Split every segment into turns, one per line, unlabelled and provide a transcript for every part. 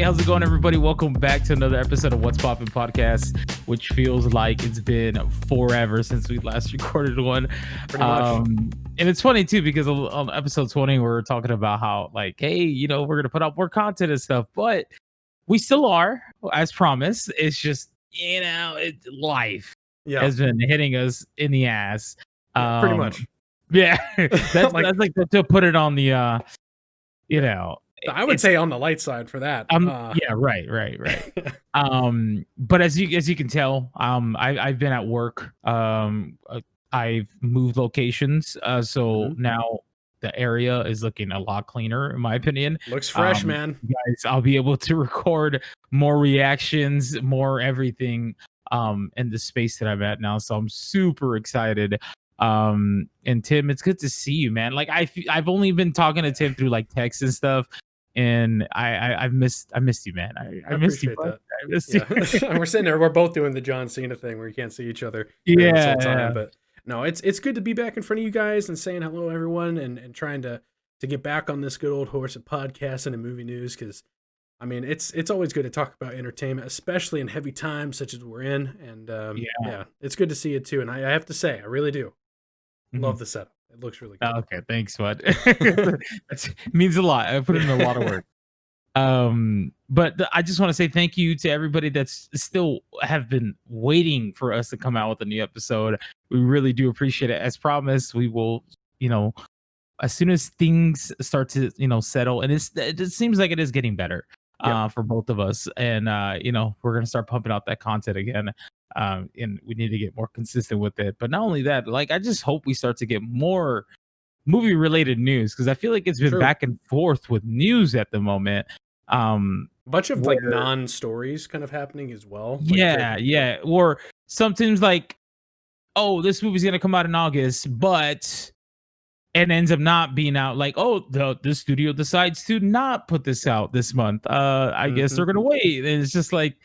how's it going, everybody? Welcome back to another episode of What's Poppin Podcast, which feels like it's been forever since we last recorded one.
Pretty much.
And it's funny too, because on episode 20, we were talking about how, like, hey, you know, we're gonna put out more content and stuff, but we still are, as promised. It's just, you know, life has been hitting us in the ass.
Pretty much.
Yeah, that's like to put it on the, you know.
I would say on the light side for that.
Yeah, right. But as you can tell, I've been at work. I've moved locations, so now the area is looking a lot cleaner, in my opinion.
Looks fresh, man.
Guys, I'll be able to record more reactions, more everything, in the space that I'm at now. So I'm super excited. And Tim, it's good to see you, man. Like I've only been talking to Tim through like text and stuff. And I missed you, man. I missed you.
That.
I missed you.
We're sitting there. We're both doing the John Cena thing where you can't see each other.
Yeah.
Time, but no, it's good to be back in front of you guys and saying hello, everyone, and trying to get back on this good old horse of podcasting and movie news. Because I mean, it's always good to talk about entertainment, especially in heavy times such as we're in. And yeah, it's good to see it too. And I have to say, I really do love the setup. It looks really good.
Okay, thanks, bud. That means a lot. I put in a lot of work. But I just want to say thank you to everybody that's still have been waiting for us to come out with a new episode. We really do appreciate it. As promised, we will, you know, as soon as things start to, you know, settle, and it seems like it is getting better for both of us. And you know, we're gonna start pumping out that content again. And we need to get more consistent with it. But not only that, like I just hope we start to get more movie related news, because I feel like it's been back and forth with news at the moment.
A bunch of like non-stories kind of happening as well.
Yeah. Or sometimes like, oh, this movie's gonna come out in August, but it ends up not being out. Like, oh, the studio decides to not put this out this month. I guess they're gonna wait. And it's just like,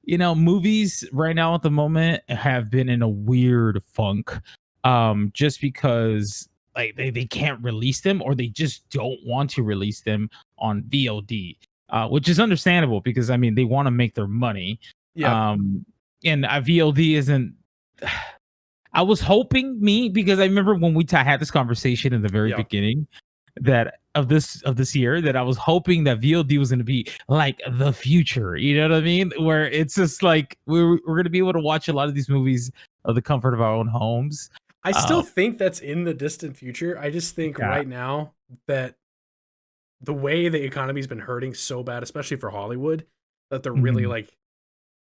you know, movies right now at the moment have been in a weird funk, just because like they can't release them, or they just don't want to release them on VOD, which is understandable because I mean they want to make their money. And VOD isn't. I was hoping because I remember when we had this conversation in the very beginning that of this year, that I was hoping that VOD was going to be like the future, you know what I mean, where it's just like we're going to be able to watch a lot of these movies of the comfort of our own homes.
I still think that's in the distant future. I just think right now that the way the economy's been hurting so bad, especially for Hollywood, that they're really like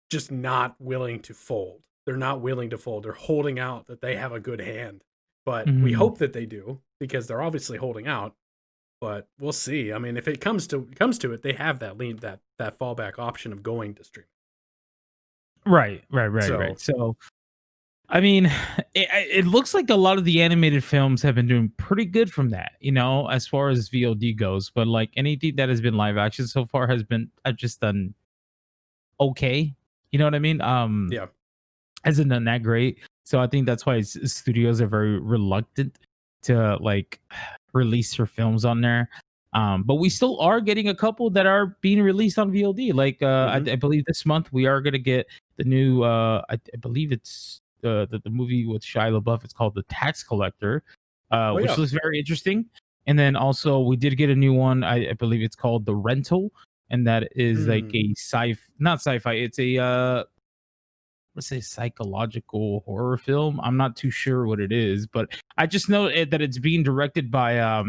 just not willing to fold. They're not willing to fold. They're holding out that they have a good hand, but we hope that they do, because they're obviously holding out. But we'll see. I mean, if it comes to it, they have that that fallback option of going to stream.
Right. So, I mean, it looks like a lot of the animated films have been doing pretty good from that, you know, as far as VOD goes. But like anything that has been live action so far I've just done okay. You know what I mean? Hasn't done that great. So I think that's why studios are very reluctant to like release their films on there. But we still are getting a couple that are being released on VOD. Like I believe this month we are gonna get the new I believe it's the movie with Shia LaBeouf. It's called The Tax Collector, which looks very interesting. And then also we did get a new one. I believe it's called The Rental, and that is like a not sci-fi. It's a let's say psychological horror film. I'm not too sure what it is, but I just know that it's being directed by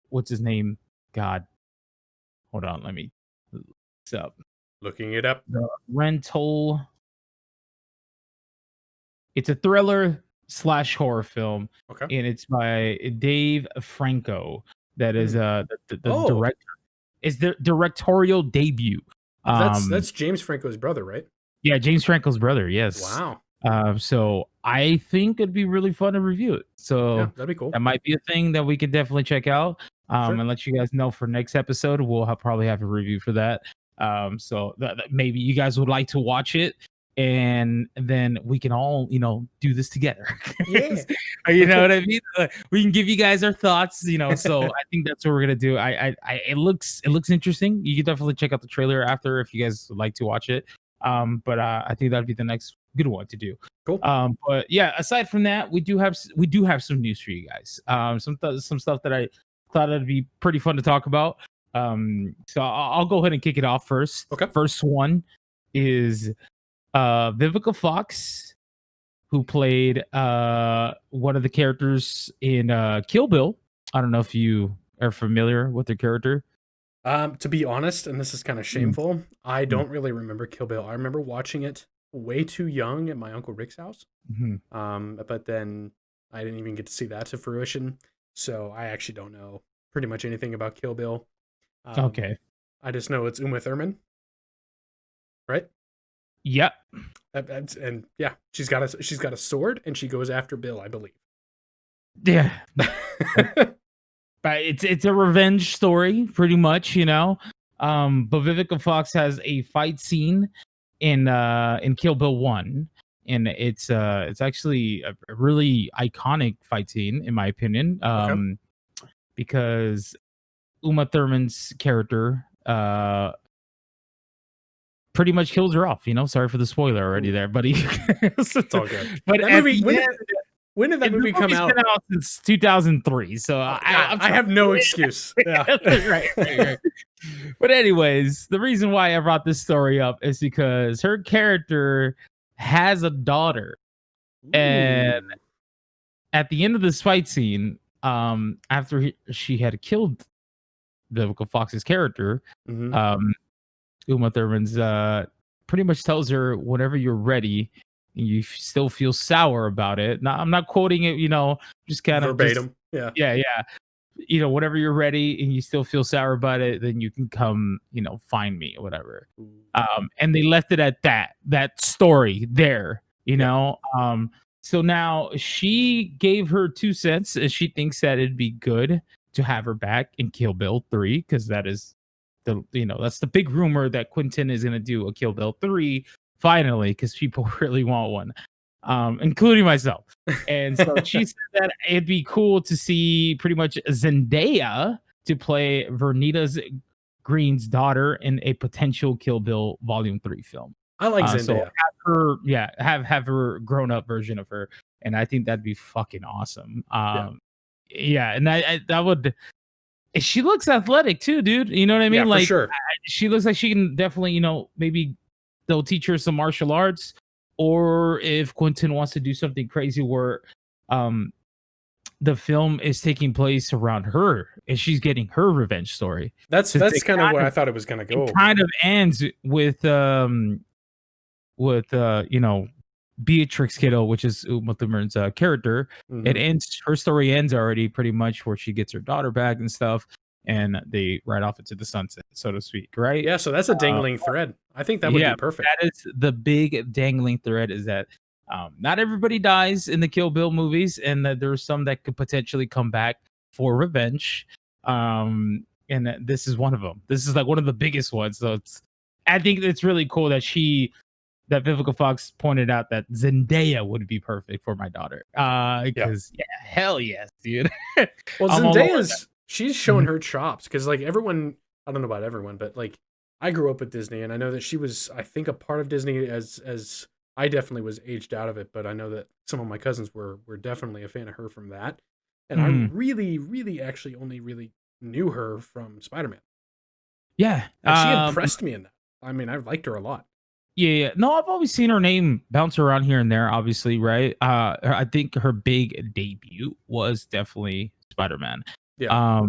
what's his name? God, hold on, let me look this up.
Looking it up.
The Rental. It's a thriller / horror film, and it's by Dave Franco. That is the director. It's the directorial debut.
That's James Franco's brother, right?
Yeah, James Franco's brother. Yes.
Wow.
So I think it'd be really fun to review it. So
that'd be cool.
That might be a thing that we could definitely check out. And let you guys know for next episode. We'll probably have a review for that. So that maybe you guys would like to watch it. and then we can all, do this together.
Yeah.
You know what I mean? We can give you guys our thoughts, so I think that's what we're gonna do. It looks interesting. You can definitely check out the trailer after if you guys would like to watch it. But I think that'd be the next good one to do.
Cool.
But yeah, aside from that, we do have some news for you guys. Some stuff that I thought it'd be pretty fun to talk about. So I'll go ahead and kick it off first.
Okay.
First one is Vivica Fox, who played one of the characters in Kill Bill. I don't know if you are familiar with the character.
To be honest, and this is kind of shameful, I don't really remember Kill Bill. I remember watching it way too young at my Uncle Rick's house. But then I didn't even get to see that to fruition. So I actually don't know pretty much anything about Kill Bill.
Okay.
I just know it's Uma Thurman. Right?
Yep.
And yeah, she's got a sword and she goes after Bill, I believe.
Yeah. But it's a revenge story, pretty much, But Vivica Fox has a fight scene in Kill Bill 1, and it's actually a really iconic fight scene in my opinion. Because Uma Thurman's character pretty much kills her off, Sorry for the spoiler already there, buddy.
It's all good.
But
when did that movie come out?
It's been out since 2003, so
I have no excuse. Yeah.
right. But anyways, the reason why I brought this story up is because her character has a daughter. And at the end of this fight scene, after she had killed Vivica Fox's character, Uma Thurman's pretty much tells her, whenever you're ready and you still feel sour about it. Now, I'm not quoting it, just kind of
verbatim.
Yeah. Whenever you're ready and you still feel sour about it, then you can come, find me or whatever. And they left it at that story there, So now she gave her 2 cents and she thinks that it'd be good to have her back in Kill Bill 3, because that is that's the big rumor that Quentin is going to do a Kill Bill 3 finally, because people really want one, including myself. And so she said that it'd be cool to see pretty much Zendaya to play Vernita Green's daughter in a potential Kill Bill Volume 3 film.
I like Zendaya.
So have her grown up version of her, and I think that'd be fucking awesome. And that would. She looks athletic too, dude. You know what I mean?
Yeah, for sure.
She looks like she can definitely, maybe they'll teach her some martial arts, or if Quentin wants to do something crazy where the film is taking place around her and she's getting her revenge story.
That's kind of where I thought it was going to go.
It kind of ends with Beatrix Kiddo, which is Uma Thurman's character. Her story ends already pretty much where she gets her daughter back and stuff, and they ride off into the sunset, so to speak, right?
Yeah, so that's a dangling thread. I think that would be perfect.
That is the big dangling thread, is that not everybody dies in the Kill Bill movies, and that there's some that could potentially come back for revenge. And this is one of them. This is like one of the biggest ones. So I think it's really cool that Vivica Fox pointed out that Zendaya would be perfect for my daughter. Because hell yes, dude.
Well, Zendaya's she's showing her chops, because like everyone, I don't know about everyone, but like I grew up with Disney, and I know that she was, I think, a part of Disney as I definitely was aged out of it, but I know that some of my cousins were definitely a fan of her from that. And I really, really actually only really knew her from Spider-Man.
Yeah.
And she impressed me in that. I mean, I liked her a lot.
Yeah. No, I've always seen her name bounce around here and there, obviously, right? I think her big debut was definitely Spider-Man.
Yeah.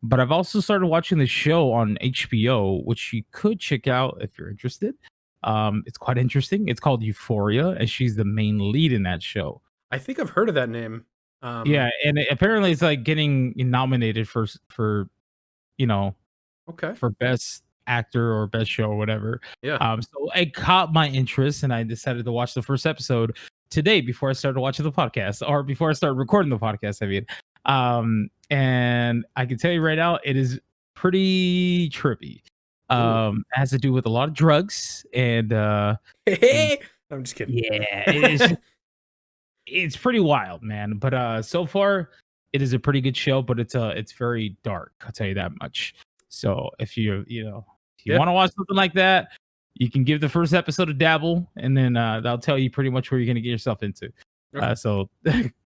But I've also started watching the show on HBO, which you could check out if you're interested. It's quite interesting. It's called Euphoria, and she's the main lead in that show.
I think I've heard of that name.
And apparently it's like getting nominated for for best actor or best show or whatever.
Yeah.
So it caught my interest, and I decided to watch the first episode today before I started watching the podcast, or before I started recording the podcast. I mean, and I can tell you right now, it is pretty trippy. It has to do with a lot of drugs and
I'm just kidding.
Yeah, it's pretty wild, man. But so far it is a pretty good show, but it's very dark, I'll tell you that much. So if you want to watch something like that, you can give the first episode a dabble, and then that'll tell you pretty much where you're gonna get yourself into.
Okay.
So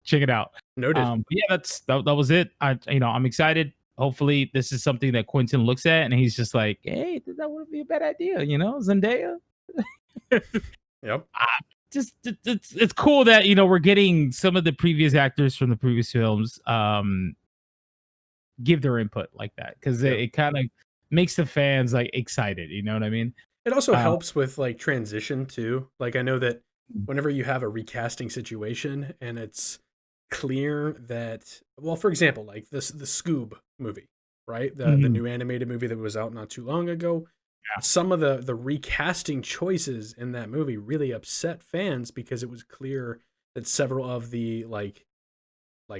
check it out.
Noted.
Yeah, that was it. I'm excited. Hopefully this is something that Quentin looks at and he's just like, hey, that wouldn't be a bad idea, Zendaya.
Yep.
It's cool that we're getting some of the previous actors from the previous films give their input like that, because it kind of makes the fans like excited. You know what I mean?
It also helps with like transition too. Like I know that whenever you have a recasting situation and it's clear that, well, for example, like the Scoob movie, right? The new animated movie that was out not too long ago. Yeah. Some of the recasting choices in that movie really upset fans because it was clear that several of the like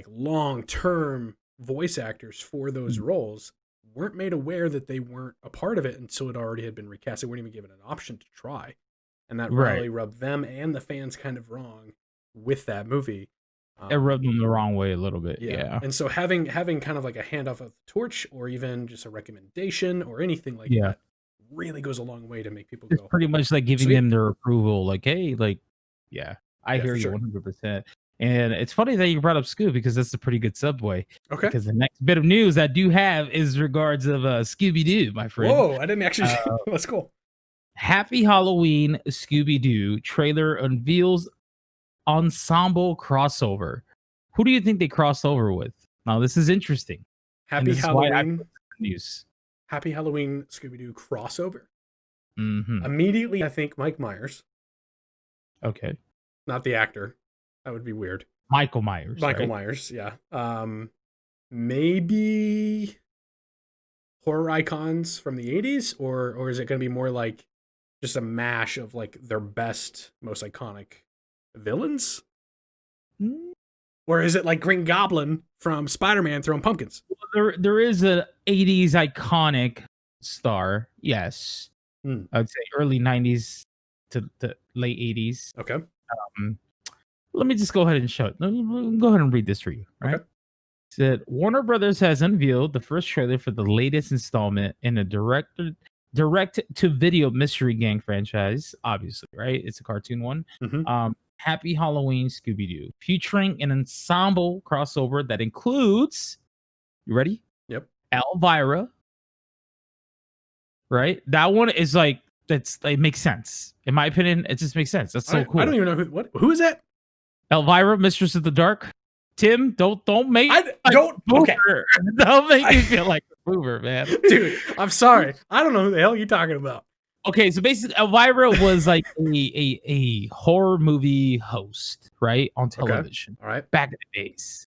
long-term voice actors for those roles weren't made aware that they weren't a part of it until it already had been recast. They weren't even given an option to try. And that really rubbed them and the fans kind of wrong with that movie.
It rubbed them the wrong way a little bit. Yeah.
And so having kind of like a handoff of the torch or even just a recommendation or anything like that really goes a long way to make people
it's pretty much like giving them their approval. Like, hey, like, I hear you 100%. And it's funny that you brought up Scooby because that's a pretty good segue. Okay. Because the next bit of news I do have is regards of Scooby-Doo, my friend.
Whoa, I didn't actually. That's cool.
Happy Halloween Scooby-Doo trailer unveils ensemble crossover. Who do you think they cross over with? Now, this is interesting.
Happy Halloween news. Happy Halloween Scooby-Doo crossover. Immediately, I think Mike Myers.
Okay.
Not the actor. That would be weird.
Michael Myers.
Myers, yeah. Maybe horror icons from the 80s, or is it going to be more like just a mash of like their best, most iconic villains? Or is it like Green Goblin from Spider-Man throwing pumpkins?
There is a 80s iconic star, yes. I'd say early 90s to late 80s.
Okay.
Let me just go ahead and show it. Go ahead and read this for you. Right? Okay. It said Warner Brothers has unveiled the first trailer for the latest installment in a direct-to-video mystery gang franchise. Obviously, right? It's a cartoon one. Happy Halloween Scooby-Doo, featuring an ensemble crossover that includes, you ready?
Yep.
Elvira. Right? That one is like, it makes sense. In my opinion, it just makes sense. That's so cool.
I don't even know who is that?
Elvira, Mistress of the Dark. Tim, don't make
don't
make me feel like a boomer, man.
Dude, I'm sorry. I don't know who the hell you're talking about.
Okay, so basically Elvira was like a horror movie host, right? On television.
Okay. All right.
Back in the days.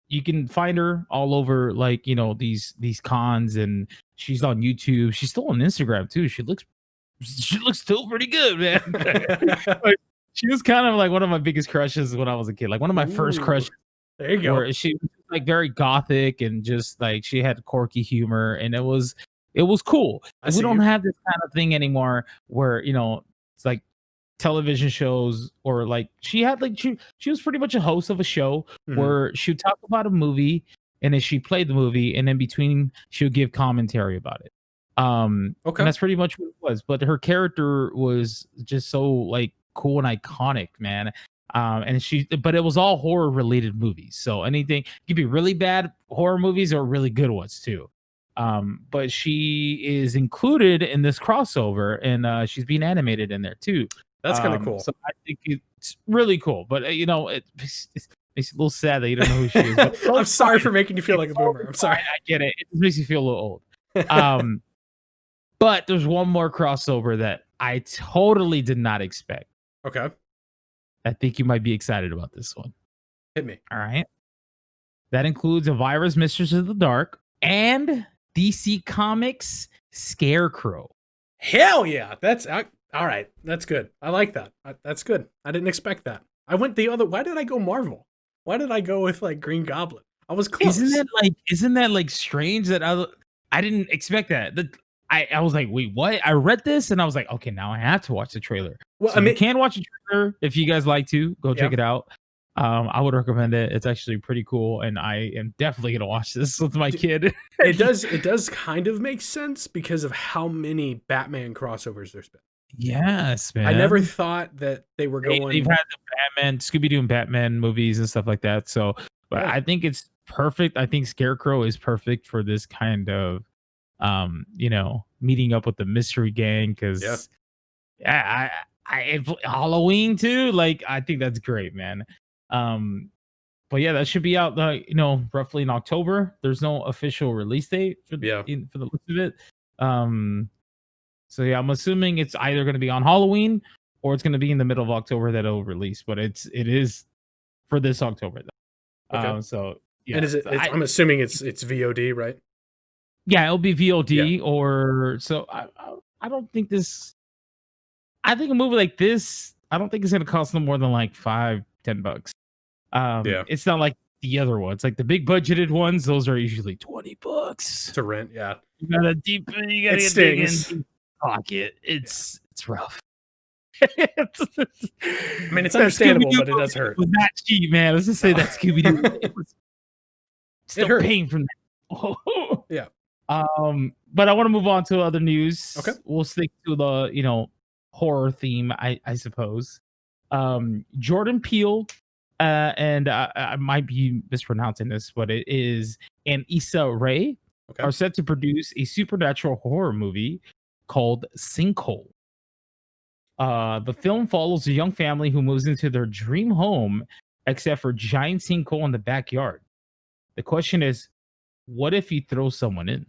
You can find her all over like, these cons, and she's on YouTube. She's still on Instagram too. She looks still pretty good, man. She was kind of like one of my biggest crushes when I was a kid. Like one of my first crushes.
There you go.
She was like very gothic and just like she had quirky humor, and it was cool. We don't have this kind of thing anymore where, it's like television shows, or like she had like she was pretty much a host of a show where she would talk about a movie, and then she played the movie, and in between she would give commentary about it. And that's pretty much what it was. But her character was just so like cool and iconic, man. But it was all horror related movies. So anything, it could be really bad horror movies or really good ones too. But she is included in this crossover, and she's being animated in there too.
That's kind of cool.
So I think it's really cool. But it makes it a little sad that you don't know who she is. But
I'm sorry for making you feel like a boomer. I'm sorry.
I get it. It just makes you feel a little old. But there's one more crossover that I totally did not expect.
Okay.
I think you might be excited about this one.
Hit me.
All right. That includes Elvira's Mistress of the Dark and DC Comics Scarecrow.
Hell yeah. That's all right. That's good. I like that. That's good. I didn't expect that. I went the other. Why did I go Marvel? Why did I go with like Green Goblin? I was close.
Isn't that like strange that I didn't expect that? I was like, wait, what? I read this and I was like, okay, now I have to watch the trailer.
Well,
So you can watch a trailer if you guys like to. Go check it out. I would recommend it. It's actually pretty cool, and I am definitely gonna watch this with my kid.
It does kind of make sense because of how many Batman crossovers there's been.
Yes, man.
I never thought that they were going.
They've had the Batman, Scooby-Doo and Batman movies and stuff like that. So, but I think it's perfect. I think Scarecrow is perfect for this kind of, meeting up with the mystery gang. Because, Halloween too. Like, I think that's great, man. But yeah, that should be out, roughly in October. There's no official release date for the looks of it. So yeah, I'm assuming it's either going to be on Halloween or it's going to be in the middle of October that it'll release. But it is for this October though.
Okay.
So yeah,
and is it? I'm assuming it's VOD, right?
Yeah, it'll be VOD or so. I don't think this. I think a movie like this, I don't think it's going to cost no more than like $5-10. It's not like the other ones, like the big budgeted ones. Those are usually $20
to rent. Yeah,
you gotta get dig in pocket. It's rough.
I mean, it's understandable, but it does hurt.
It was not cheap, man. Let's just say that Scooby-Doo. It was still
hurt.
paying from that.
Yeah.
But I want to move on to other news.
Okay.
We'll stick to the horror theme, I suppose. Jordan Peele, and I might be mispronouncing this, but it is, and Issa Rae are set to produce a supernatural horror movie called Sinkhole. The film follows a young family who moves into their dream home, except for giant sinkhole in the backyard. The question is, what if you throw someone in?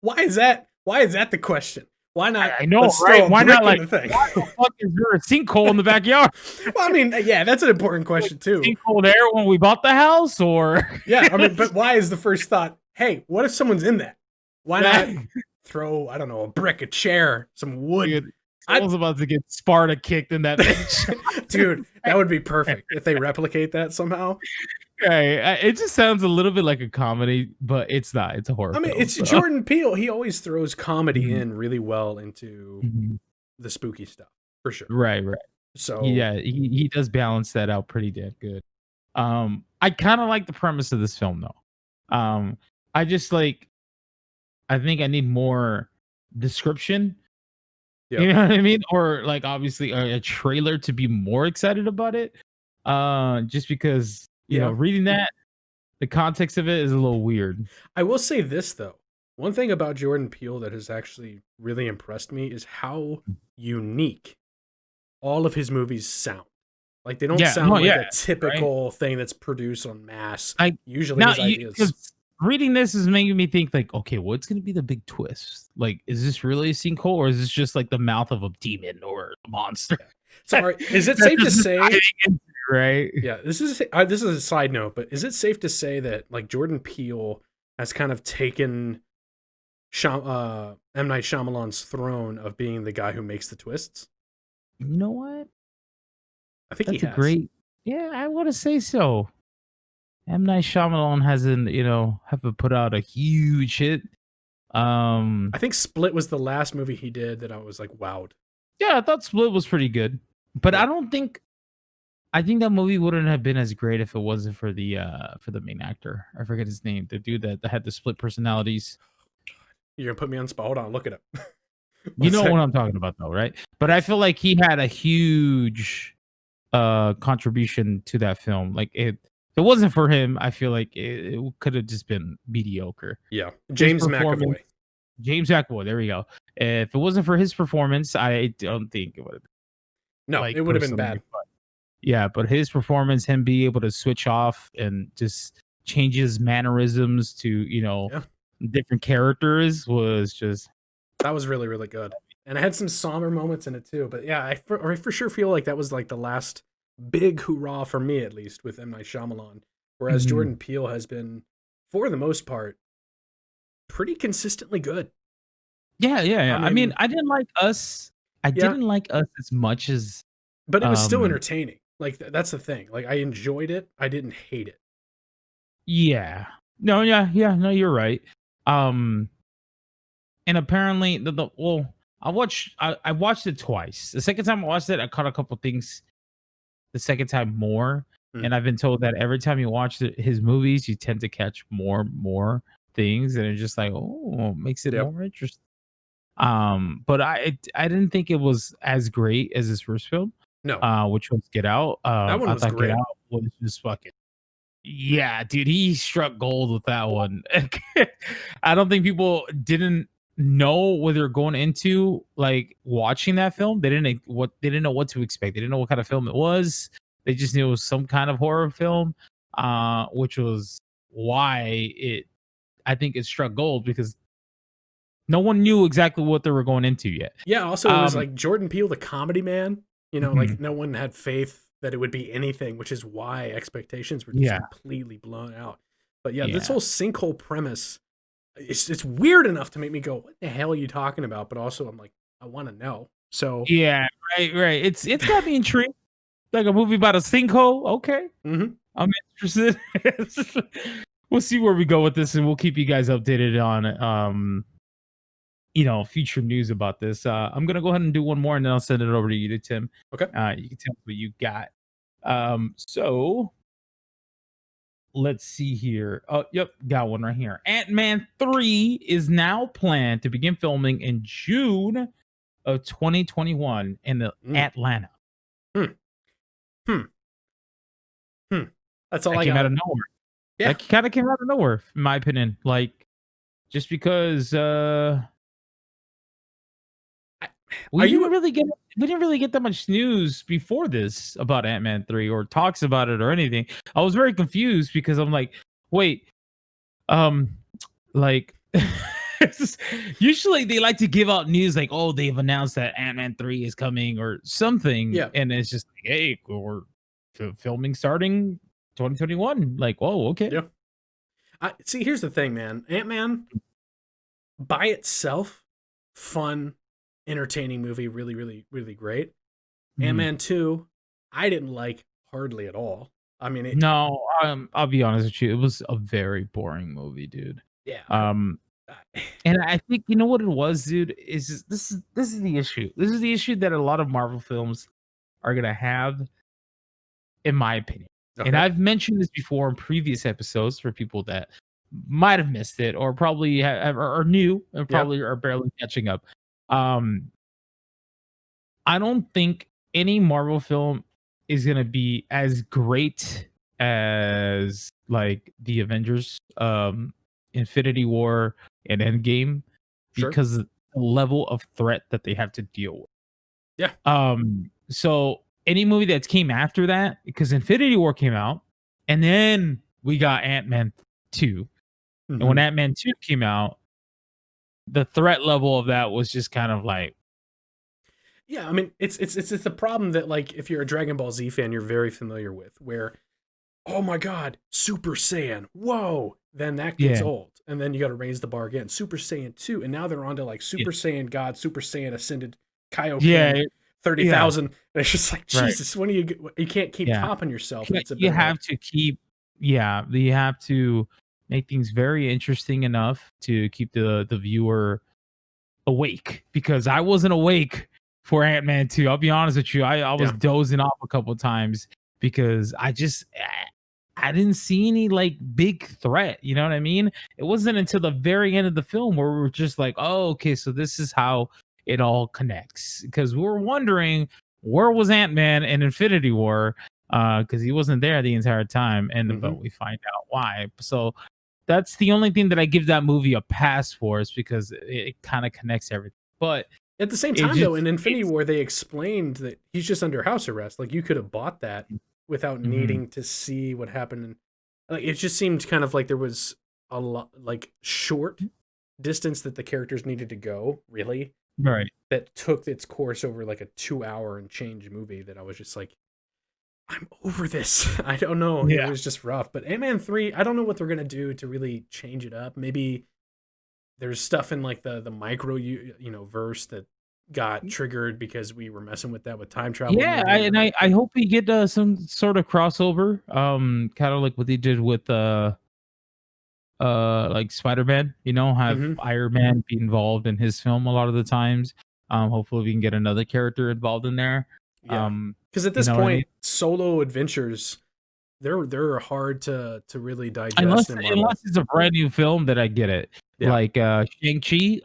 Why is that the question? Why not?
I know, right? Why not? Like, why the fuck is there a sinkhole in the backyard?
Well, I mean, yeah, that's an important question too.
Sinkhole there when we bought the house, or
yeah, I mean, but why is the first thought? Hey, what if someone's in that? Why not throw, I don't know, a brick, a chair, some wood?
I was about to get Sparta kicked in that bitch.
Dude, that would be perfect if they replicate that somehow.
Right. It just sounds a little bit like a comedy, but it's not. It's a horror film.
It's Jordan Peele. He always throws comedy in really well into the spooky stuff, for sure.
Right. So yeah, he does balance that out pretty damn good. I kind of like the premise of this film though. I just I think I need more description. Yep. You know what I mean? Or obviously a trailer to be more excited about it. Just because reading that, the context of it is a little weird. I
will say this though. One thing about Jordan Peele that has actually really impressed me is how unique all of his movies sound. Like they don't sound a typical thing that's produced en masse. Usually his ideas.
Reading this is making me think okay, what's going to be the big twist? Is this really a sinkhole, or is this just the mouth of a demon or a monster?
So is it safe to say?
Right?
Yeah, this is a side note, but is it safe to say that Jordan Peele has kind of taken M. Night Shyamalan's throne of being the guy who makes the twists?
You know what?
I think
that's a great. Yeah, I want to say so. M. Night Shyamalan hasn't, haven't put out a huge hit.
I think Split was the last movie he did that I was wowed.
Yeah, I thought Split was pretty good, but I think that movie wouldn't have been as great if it wasn't for the main actor. I forget his name. The dude that had the split personalities.
You're gonna put me on spot. Hold on, look it up.
You know what I'm talking about, though, right? But I feel like he had a huge contribution to that film. If it wasn't for him, I feel like it could have just been mediocre.
Yeah, James McAvoy.
There we go. If it wasn't for his performance, I don't think it would have been.
No, it would have been bad.
But his performance, him being able to switch off and just change his mannerisms to, different characters was just...
That was really, really good. And it had some somber moments in it too. But yeah, I for sure feel like that was the last big hoorah for me, at least, with M. Night Shyamalan. Whereas Jordan Peele has been, for the most part, pretty consistently good.
Yeah. I mean, I didn't like Us. Didn't like Us as much as...
But it was still entertaining. That's the thing. I enjoyed it. I didn't hate it.
Yeah. No, yeah. No, you're right. And apparently, I watched it twice. The second time I watched it, I caught a couple things the second time more. And I've been told that every time you watch his movies, you tend to catch more things, and it's just like, oh, makes it more interesting. But I didn't think it was as great as his first film.
No,
which was Get Out.
that one
I
was
thought
great.
Get Out was just fucking. Yeah, dude, he struck gold with that one. I don't think people didn't know what they're going into, like watching that film. They didn't know what to expect. They didn't know what kind of film it was. They just knew it was some kind of horror film, which was why I think it struck gold, because no one knew exactly what they were going into yet.
Yeah, also it was like Jordan Peele, the comedy man. You know, like no one had faith that it would be anything, which is why expectations were just completely blown out. But this whole Sinkhole premise, it's weird enough to make me go, "What the hell are you talking about?" But also, I'm like, I want to know. So
yeah, right. It's got me intrigued. Like a movie about a sinkhole. Okay, I'm interested. We'll see where we go with this, and we'll keep you guys updated on future news about this. I'm gonna go ahead and do one more, and then I'll send it over to you, Tim.
Okay.
You can tell me what you got. So let's see here. Oh, yep, got one right here. Ant-Man 3 is now planned to begin filming in June of 2021 in Atlanta.
That's all
that
I
came
got.
Out of nowhere.
Yeah.
That kind of came out of nowhere, in my opinion. Like, just because we didn't really get that much news before this about Ant-Man 3 or talks about it or anything. I was very confused because I'm like, wait, like usually they like to give out news like, oh, they've announced that Ant-Man 3 is coming or something.
Yeah.
And it's just like, hey, we're filming starting 2021. Like, whoa, okay.
Yeah. See, here's the thing, man. Ant-Man by itself, fun, entertaining movie, really, really, really great. Ant-Man 2, I didn't like hardly at all. I mean,
no, I'll be honest with you, it was a very boring movie, dude.
Yeah.
And I think you know what it was, dude, is this is the issue. This is the issue that a lot of Marvel films are gonna have, in my opinion. Okay. And I've mentioned this before in previous episodes for people that might have missed it or probably are new and probably are barely catching up. I don't think any Marvel film is gonna be as great as like the Avengers, Infinity War, and Endgame, because of the level of threat that they have to deal with.
Yeah.
So any movie that came after that, because Infinity War came out, and then we got Ant-Man 2. And when Ant-Man 2 came out, the threat level of that was just kind of like,
yeah, I mean, it's the problem that, like, if you're a Dragon Ball Z fan, you're very familiar with, where, oh my god, Super Saiyan, whoa, then that gets old, and then you got to raise the bar again, Super Saiyan 2, and now they're on to like Super Saiyan God, Super Saiyan Ascended, Kaioken, 30,000. And it's just like, Jesus, when you can't keep topping yourself.
You have to make things very interesting enough to keep the viewer awake, because I wasn't awake for Ant-Man 2. I'll be honest with you. I was dozing off a couple of times because I didn't see any like big threat. You know what I mean? It wasn't until the very end of the film where we were just like, oh, okay, so this is how it all connects. Because we were wondering, where was Ant-Man in Infinity War? Because he wasn't there the entire time. But we find out why. So that's the only thing that I give that movie a pass for, is because it kind of connects everything. But
at the same time, though, in Infinity War, they explained that he's just under house arrest. Like, you could have bought that without needing to see what happened. And like, it just seemed kind of like there was a lot, like, short distance that the characters needed to go, really.
Right.
That took its course over like a 2-hour and change movie that I was just like, I'm over this. I don't know. Yeah. It was just rough. But Ant-Man 3, I don't know what they're going to do to really change it up. Maybe there's stuff in like the micro verse that got triggered because we were messing with that with time travel.
Yeah, I hope we get some sort of crossover, kind of like what they did with like Spider-Man, have Iron Man be involved in his film a lot of the times. Hopefully we can get another character involved in there.
Yeah, because at this
what I mean?
point, solo adventures they're hard to really
Unless
digest in Marvel.
unless it's a brand new film that I get it.
Yeah.
Like Shang-Chi,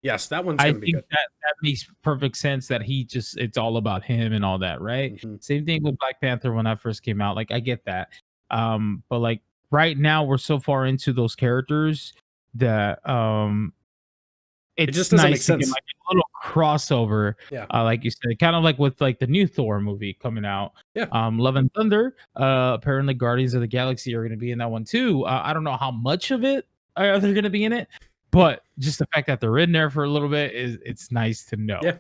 Yes, that one's
I
gonna be
think
good.
that makes perfect sense that it's all about him and all that, right?
Mhm.
Same thing with Black Panther when that first came out. Like I get that. But like right now we're so far into those characters that
It just
it's
doesn't make
nice to get
sense.
like a little crossover,
Yeah.
like you said, kind of like with like the new Thor movie coming out.
Yeah.
Love and Thunder. Apparently Guardians of the Galaxy are going to be in that one too. I don't know how much of it are they're going to be in it, but just the fact that they're in there for a little bit it's nice to know.
Yeah.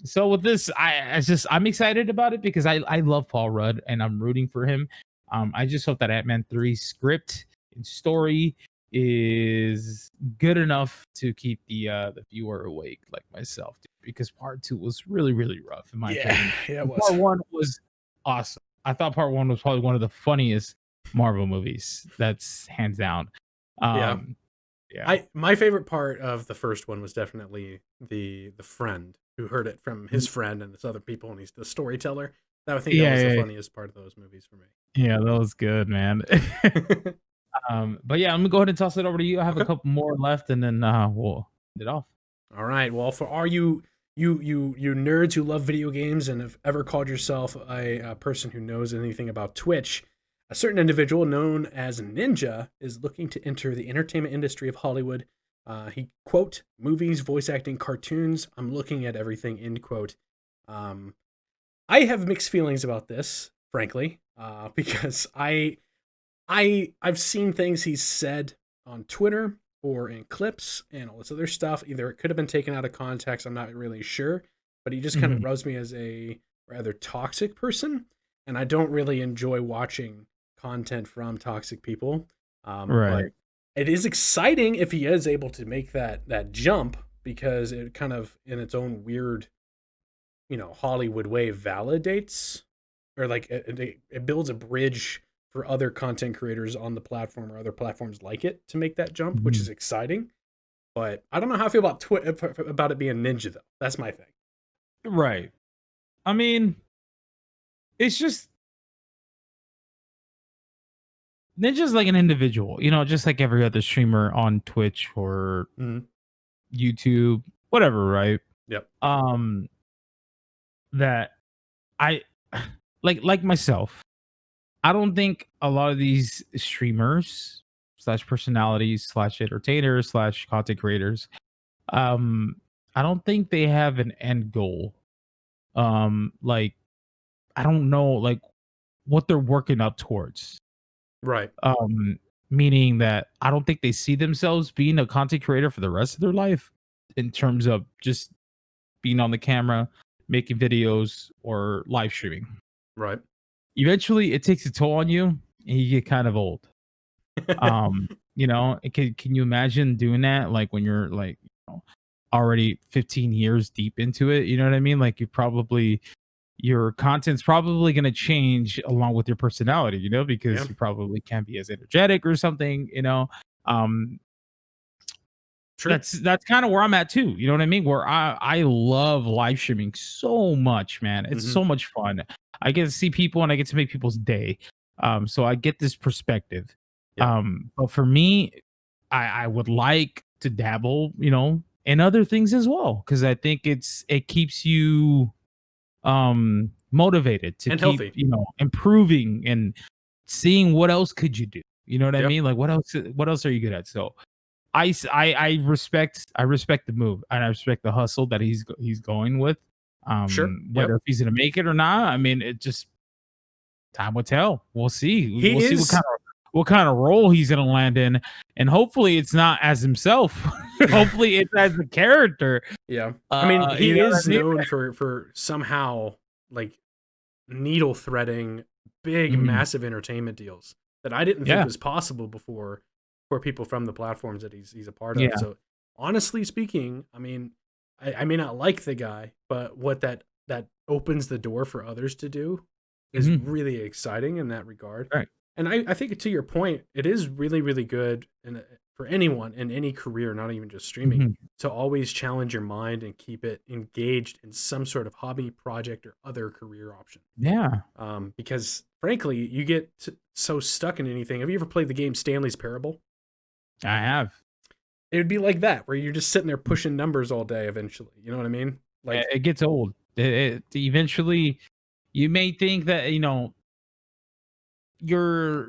So with this, I'm excited about it because I love Paul Rudd and I'm rooting for him. I just hope that Ant-Man 3 script and story is good enough to keep the viewer awake like myself, because part 2 was really rough in my opinion.
Yeah, it was.
Part 1 was awesome. I thought part 1 was probably one of the funniest Marvel movies. That's hands down.
Yeah.
Yeah.
My favorite part of the first one was definitely the friend who heard it from his friend and this other people, and he's the storyteller. I think that was the funniest part of those movies for me.
Yeah, that was good, man. But yeah, I'm gonna go ahead and toss it over to you. I have a couple more left, and then we'll end it off.
All right. Well, for all you nerds who love video games and have ever called yourself a person who knows anything about Twitch, a certain individual known as Ninja is looking to enter the entertainment industry of Hollywood. He quote, movies, voice acting, cartoons. I'm looking at everything, end quote. I have mixed feelings about this, frankly, because I've seen things he's said on Twitter or in clips and all this other stuff. Either it could have been taken out of context, I'm not really sure, but he just kind of rubs me as a rather toxic person, and I don't really enjoy watching content from toxic people.
Right.
But it is exciting if he is able to make that jump, because it kind of, in its own weird, Hollywood way, validates, or like it builds a bridge for other content creators on the platform or other platforms like it to make that jump, which is exciting. But I don't know how I feel about it being Ninja, though. That's my thing.
Right. I mean, it's just Ninja's like an individual, just like every other streamer on Twitch or YouTube, whatever, right?
Yep.
That I like myself. I don't think a lot of these streamers / personalities / entertainers / content creators, I don't think they have an end goal. Like I don't know, like what they're working up towards.
Right.
Meaning that I don't think they see themselves being a content creator for the rest of their life in terms of just being on the camera, making videos or live streaming.
Right.
Eventually it takes a toll on you and you get kind of old. Can you imagine doing that? Like when you're like, already 15 years deep into it, you know what I mean? Like your content's probably going to change along with your personality, because you probably can't be as energetic or something,
True.
That's kind of where I'm at too. You know what I mean? Where I love live streaming so much, man. It's so much fun. I get to see people and I get to make people's day. So I get this perspective. But for me, I would like to dabble, in other things as well, because I think it keeps you motivated to
and
keep
healthy.
Improving and seeing what else could you do. You know what I mean? Like what else are you good at? So I respect the move, and I respect the hustle that he's going with.
Sure.
Whether if he's gonna make it or not, I mean, it just time will tell. We'll see.
See
what kind of role he's gonna land in, and hopefully it's not as himself. Hopefully it's as the character.
Yeah, I mean, he is known for somehow like needle threading big, massive entertainment deals that I didn't think was possible before for people from the platforms that he's a part of. So honestly speaking, I mean, I may not like the guy, but what that opens the door for others to do is really exciting in that regard.
Right.
And I think, to your point, it is really, really good. And for anyone in any career, not even just streaming,
Mhm.
to always challenge your mind and keep it engaged in some sort of hobby, project, or other career option.
Yeah.
Because frankly, you get so stuck in anything. Have you ever played the game Stanley's Parable?
I have.
It would be like that, where you're just sitting there pushing numbers all day eventually. You know what I mean? Like,
It gets old. Eventually, you may think that, you're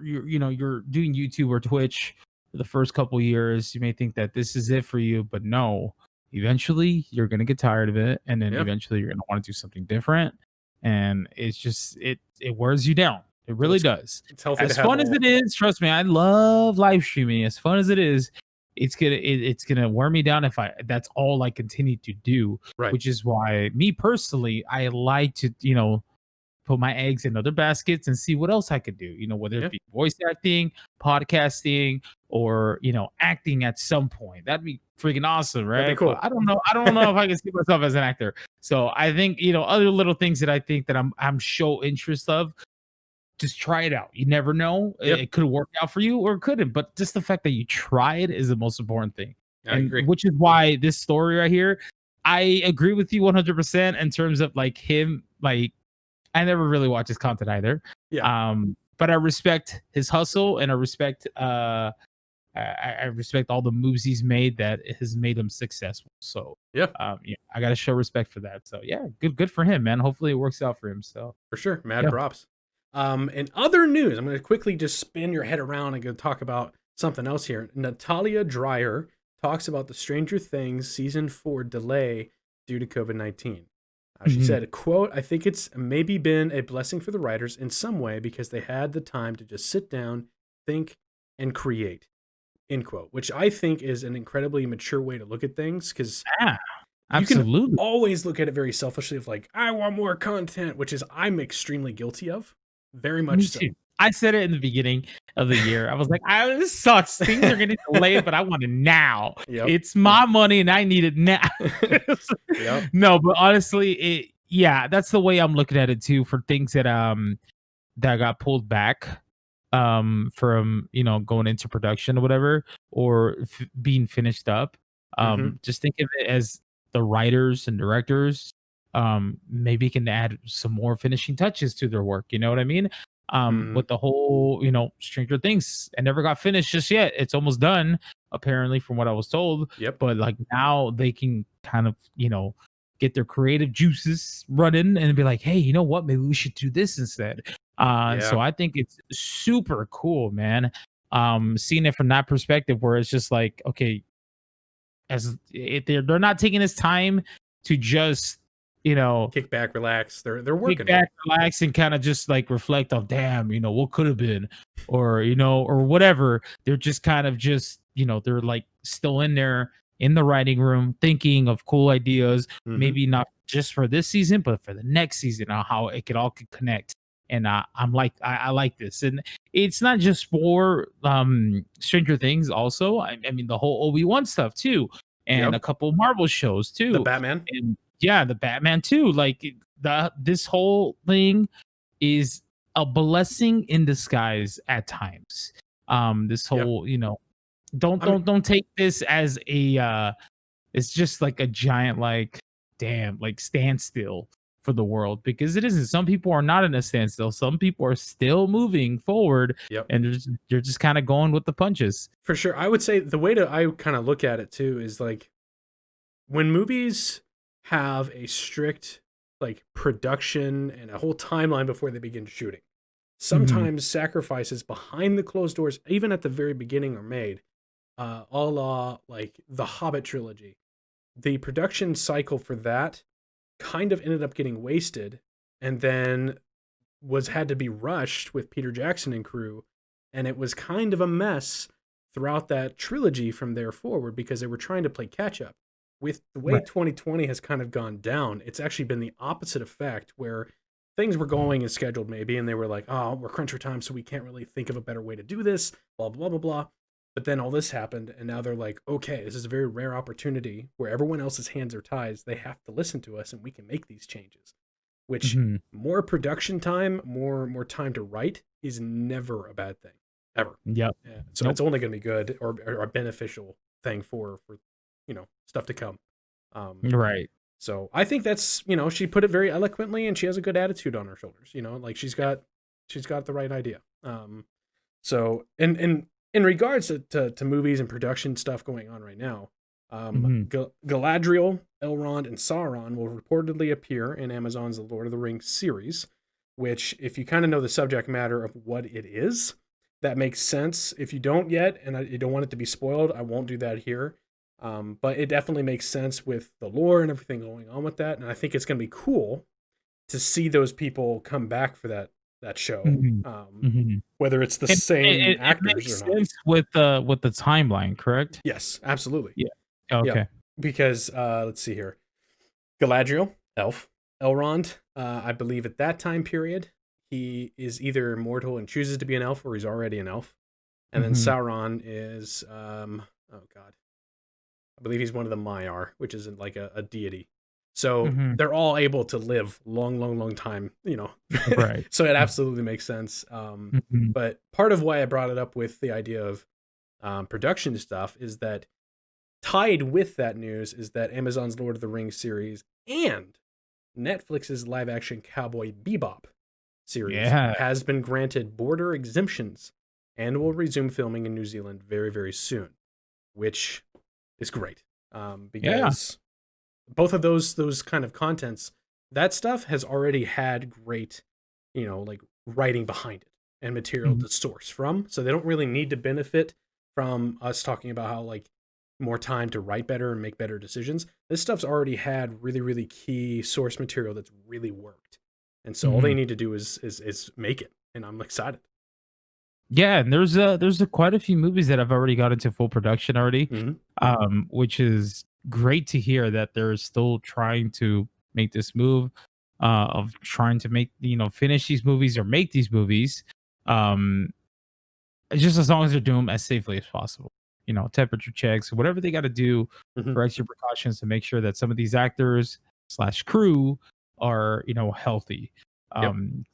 doing YouTube or Twitch for the first couple years. You may think that this is it for you, but no. Eventually, you're gonna get tired of it, and then
yeah,
eventually you're gonna want to do something different. And it's just it wears you down. It
so
really does.
it's healthy to
As
have
fun as
all.
it is, trust me, I love live streaming. As fun as it is, it's gonna wear me down if that's all I continue to do.
Right.
Which is why me personally, I like to put my eggs in other baskets and see what else I could do. Whether
Yeah.
it be voice acting, podcasting, or acting at some point. That'd be freaking awesome,
That'd be
right? But
cool.
I don't know. I don't know if I can see myself as an actor. So I think other little things that I think that I'm show interest of. Just try it out. You never know.
Yep.
It could work out for you or it couldn't. But just the fact that you tried is the most important thing.
I agree.
Which is why this story right here, I agree with you 100% in terms of like him. Like I never really watch his content either.
Yeah.
But I respect his hustle and I respect I respect all the moves he's made that has made him successful. So
Yeah.
I gotta show respect for that. So yeah, good for him, man. Hopefully it works out for him. So
For sure. Mad props. In other news, I'm going to quickly just spin your head around and go talk about something else here. Natalia Dreyer talks about the Stranger Things season 4 delay due to COVID-19. She said, quote, "I think it's maybe been a blessing for the writers in some way because they had the time to just sit down, think, and create," end quote, which I think is an incredibly mature way to look at things because
absolutely.
you can always look at it very selfishly of like, I want more content, which is I'm extremely guilty of. Very much
Me
so.
too. I said it in the beginning of the year. I was like, this sucks. Things are getting delayed, but I want it now.
Yep.
It's my money and I need it now.
Yep.
No, but honestly, that's the way I'm looking at it too for things that that got pulled back from going into production or whatever or being finished up. Just think of it as the writers and directors maybe can add some more finishing touches to their work. You know what I mean? With the whole, Stranger Things, it never got finished just yet. It's almost done, apparently, from what I was told.
Yep.
But like now they can kind of, get their creative juices running and be like, hey, you know what? Maybe we should do this instead. So I think it's super cool, man. Seeing it from that perspective, where it's just like, okay, they're not taking this time to just
kick back, relax. They're working.
Kick back, relax, and kind of just like reflect on, damn, what could have been, or or whatever. They're just kind of they're like still in there in the writing room, thinking of cool ideas. Maybe not just for this season, but for the next season, how it could connect. And I'm like, I like this, and it's not just for Stranger Things. Also, I mean the whole Obi-Wan stuff too, and a couple Marvel shows too.
The Batman.
And yeah, the Batman too. Like this whole thing is a blessing in disguise at times. This whole, don't take this as a it's just like a giant like damn like standstill for the world, because it isn't. Some people are not in a standstill. Some people are still moving forward.
Yep.
And they're just kind of going with the punches.
For sure. I would say the way I kind of look at it too is like when movies have a strict like production and a whole timeline before they begin shooting. Sometimes sacrifices behind the closed doors, even at the very beginning, are made. A la like the Hobbit trilogy. The production cycle for that kind of ended up getting wasted and then had to be rushed with Peter Jackson and crew. And it was kind of a mess throughout that trilogy from there forward because they were trying to play catch up. With the way 2020 has kind of gone down, it's actually been the opposite effect where things were going as scheduled maybe, and they were like, oh, we're cruncher time, so we can't really think of a better way to do this, blah, blah, blah, blah. But then all this happened, and now they're like, okay, this is a very rare opportunity where everyone else's hands are tied. They have to listen to us, and we can make these changes. Which more production time, more time to write is never a bad thing. ever.
Yep.
Yeah. So it's only going to be good or a beneficial thing for stuff to come.
Right.
So I think that's, she put it very eloquently, and she has a good attitude on her shoulders. Like she's got the right idea. So in regards to movies and production stuff going on right now, Galadriel, Elrond, and Sauron will reportedly appear in Amazon's The Lord of the Rings series, which, if you kind of know the subject matter of what it is, that makes sense. If you don't yet, and you don't want it to be spoiled, I won't do that here. But it definitely makes sense with the lore and everything going on with that. And I think it's going to be cool to see those people come back for that show. Whether it's the same actors
it makes
or not.
sense with the timeline, correct?
Yes, absolutely.
Yeah. Okay.
Yeah. Because let's see here. Galadriel, elf. Elrond, I believe at that time period, he is either mortal and chooses to be an elf, or he's already an elf. And then Sauron is I believe he's one of the Maiar, which is like a deity. So they're all able to live long time,
Right.
So it absolutely makes sense. But part of why I brought it up with the idea of production stuff is that tied with that news is that Amazon's Lord of the Rings series and Netflix's live-action Cowboy BeBop series has been granted border exemptions and will resume filming in New Zealand very, very soon, which is great because both of those kind of contents, that stuff has already had great, like writing behind it and material to source from. So they don't really need to benefit from us talking about how like more time to write better and make better decisions. This stuff's already had really, really key source material that's really worked. And so all they need to do is make it. And I'm excited.
Yeah, and there's quite a few movies that have already got into full production already, which is great to hear that they're still trying to make this move of trying to make finish these movies or make these movies, just as long as they're doing them as safely as possible. Temperature checks, whatever they got to do for extra precautions to make sure that some of these actors / crew are healthy.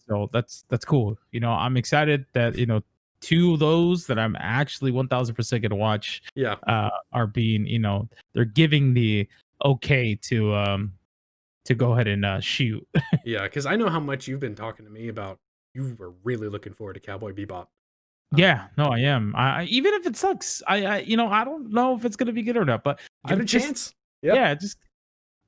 So that's cool. I'm excited that two of those that I'm actually 1000% gonna watch are being they're giving the okay to go ahead and shoot.
Yeah, because I know how much you've been talking to me about. You were really looking forward to Cowboy BeBop.
Yeah, no, I am. I even if it sucks, I don't know if it's gonna be good or not, but
give it a chance.
Yeah,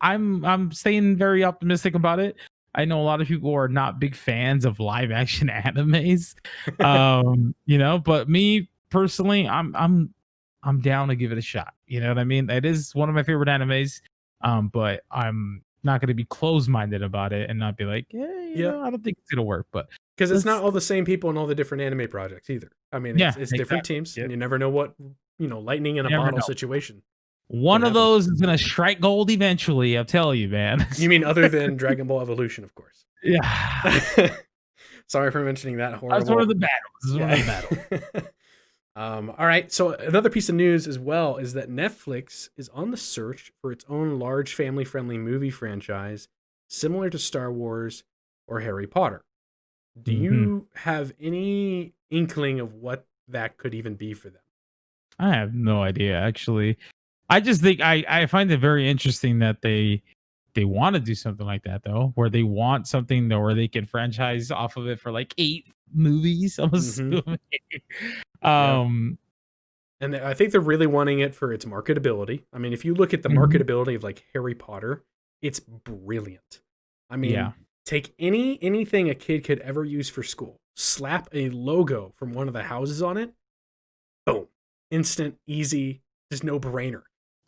I'm staying very optimistic about it. I know a lot of people are not big fans of live action animes, but me personally, I'm down to give it a shot. You know what I mean? It is one of my favorite animes, but I'm not going to be closed-minded about it and not be like, I don't think it's gonna work. But
because it's not all the same people in all the different anime projects either. I mean, it's different teams, and you never know what lightning in a bottle situation.
One of those is gonna strike gold eventually. I'll tell you, man.
You mean other than Dragon Ball Evolution, of course?
Yeah.
Sorry for mentioning that horrible.
That's one of the battles.
All right. So another piece of news as well is that Netflix is on the search for its own large family-friendly movie franchise, similar to Star Wars or Harry Potter. Do you have any inkling of what that could even be for them?
I have no idea, actually. I just think I find it very interesting that they want to do something like that, though, where they want something where they can franchise off of it for like 8 movies. I'm assuming.
And I think they're really wanting it for its marketability. I mean, if you look at the marketability of like Harry Potter, it's brilliant. I mean, take anything a kid could ever use for school, slap a logo from one of the houses on it, boom, instant, easy, just no brainer.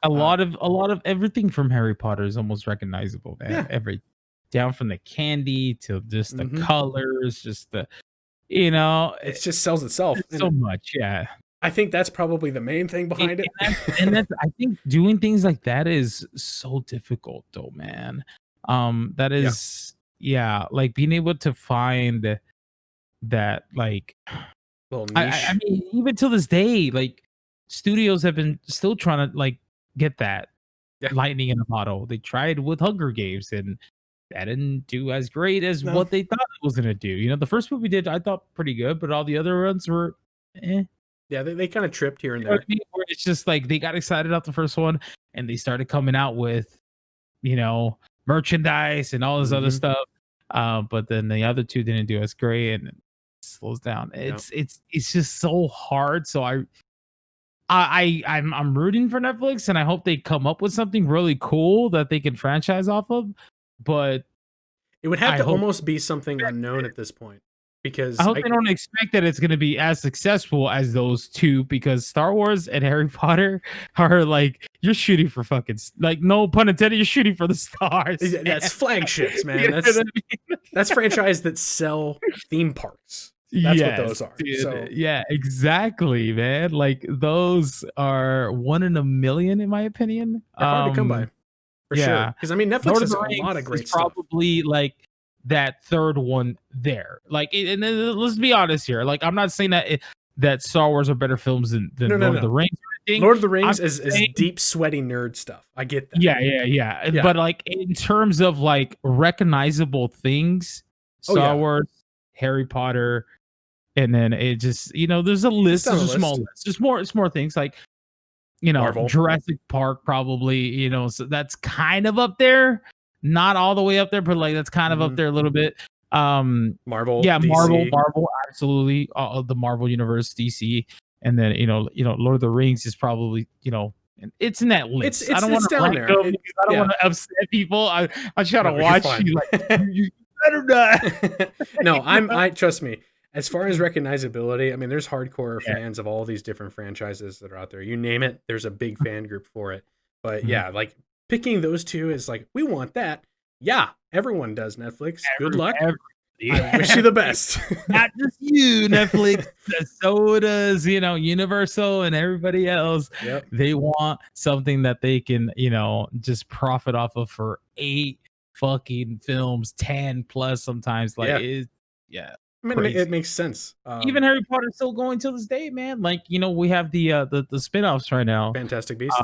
A lot of everything from Harry Potter is almost recognizable, man. Every down from the candy to just the colors, just the
it just sells itself
so much. Yeah,
I think that's probably the main thing behind it.
And that's I think doing things like that is so difficult, though, man. That is like being able to find that like
little niche.
I mean, even till this day, like studios have been still trying to like get that lightning in a bottle. They tried with Hunger Games and that didn't do as great as what they thought it was gonna do. The first movie did, I thought, pretty good, but all the other ones were
Yeah, they kind of tripped here and
You know what
there.
I mean? Where it's just like they got excited about the first one and they started coming out with, merchandise and all this other stuff. But then the other two didn't do as great and it slows down.
Yeah.
It's just so hard. So I'm rooting for Netflix and I hope they come up with something really cool that they can franchise off of. But
It would have
I
to
hope
almost be something unknown at this point
I
because
hope they don't expect that it's gonna be as successful as those two because Star Wars and Harry Potter are like you're shooting for fucking like no pun intended, you're shooting for the stars.
that's flagships, man.
You know what I mean?
That's franchise that sell theme parks. That's what those are.
Dude.
So
Yeah, exactly, man. Like those are 1 in a million, in my opinion.
they're hard to come by for sure. Because I mean, Netflix
Lord of
has
the
a
Rings
lot of great
is
stuff.
probably like that third one there. Like, and then let's be honest here. Like, I'm not saying that Star Wars are better films than
No.
Lord of the Rings.
Lord of the Rings
I'm
is
saying,
deep, sweaty nerd stuff. I get that.
Yeah. But like in terms of like recognizable things, Star Wars, Harry Potter, and then it just there's a list. There's a small list. It's more things like
Marvel.
Jurassic Park probably. So that's kind of up there. Not all the way up there, but like that's kind of up there a little bit.
Marvel,
yeah,
DC.
Marvel, absolutely. The Marvel universe, DC, and then Lord of the Rings is probably it's in that list. I don't want to rank them because I don't want to upset people. I try to watch you like you better not.
No, I trust me. As far as recognizability, I mean, there's hardcore fans of all these different franchises that are out there. You name it, there's a big fan group for it. But yeah, like picking those two is like, we want that. Yeah, everyone does, Netflix. Good luck. I wish you the best.
Not just you, Netflix. So does, Universal and everybody else.
Yep.
They want something that they can, just profit off of for 8 fucking films, 10 plus sometimes. Like, yeah.
I mean, it makes sense.
Even Harry Potter's still going till this day, man. Like, we have the spin-offs right now.
Fantastic Beasts.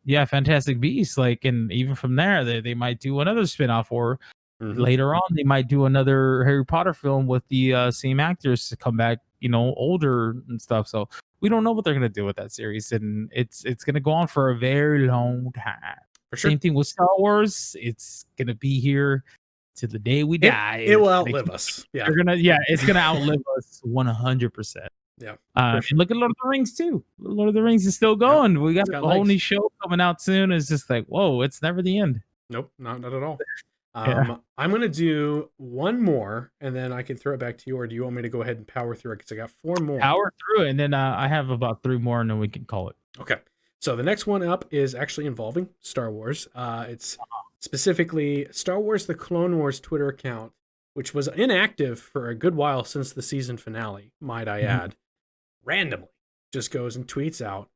Yeah, Fantastic Beasts. Like, and even from there, they might do another spin-off, or later on they might do another Harry Potter film with the same actors to come back, older and stuff. So we don't know what they're gonna do with that series, and it's gonna go on for a very long time.
For sure.
Same thing with Star Wars. It's gonna be here to the day we die.
It will outlive us. Yeah.
It's gonna outlive us 100%.
Yeah.
And look at Lord of the Rings too. Lord of the Rings is still going. We got a whole new show coming out soon. It's just like, whoa, it's never the end.
Nope, not at all. I'm gonna do one more, and then I can throw it back to you, or do you want me to go ahead and power through it? Because I got 4 more.
Power through it, and then I have about 3 more, and then we can call it.
Okay. So the next one up is actually involving Star Wars. It's specifically Star Wars: The Clone Wars Twitter account, which was inactive for a good while since the season finale, might I add. Randomly just goes and tweets out,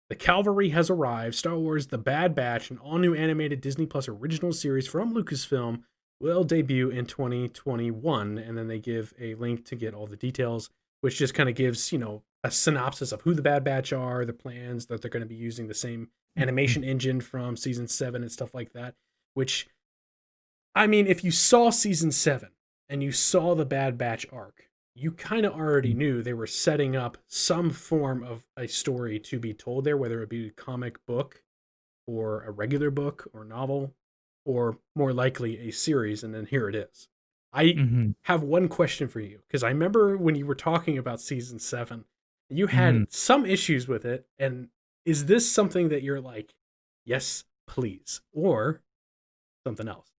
"The cavalry has arrived. Star Wars The Bad Batch, an all-new animated Disney Plus original series from Lucasfilm, will debut in 2021." And then they give a link to get all the details, which just kind of gives, a synopsis of who the Bad Batch are, the plans, that they're going to be using the same animation engine from season 7 and stuff like that. Which, I mean, if you saw season 7 and you saw the Bad Batch arc, you kind of already knew they were setting up some form of a story to be told there, whether it be a comic book or a regular book or novel, or more likely a series. And then here it is. I have one question for you, because I remember when you were talking about season 7, you had some issues with it. And is this something that you're like, yes, please, or something else?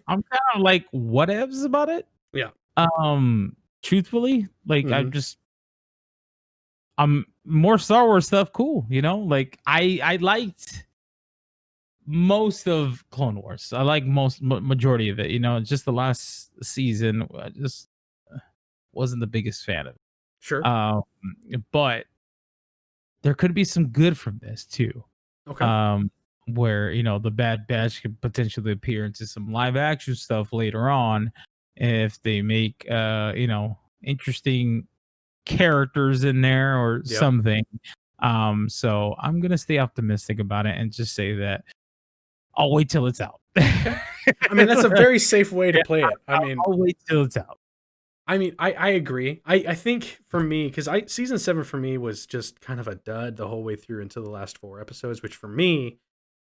I'm kind of like whatevs about it.
Yeah.
Truthfully, like I'm more Star Wars stuff. Cool. Like I liked most of Clone Wars. I like majority of it. Just the last season, I just wasn't the biggest fan of it.
Sure.
But there could be some good from this too.
Okay.
Where the Bad Batch could potentially appear into some live action stuff later on if they make interesting characters in there or something. So I'm gonna stay optimistic about it and just say that I'll wait till it's out.
I mean, that's a very safe way to play it. I mean,
I'll wait till it's out.
I mean, I agree. I think for me, because season 7 for me was just kind of a dud the whole way through until the last 4 episodes, which for me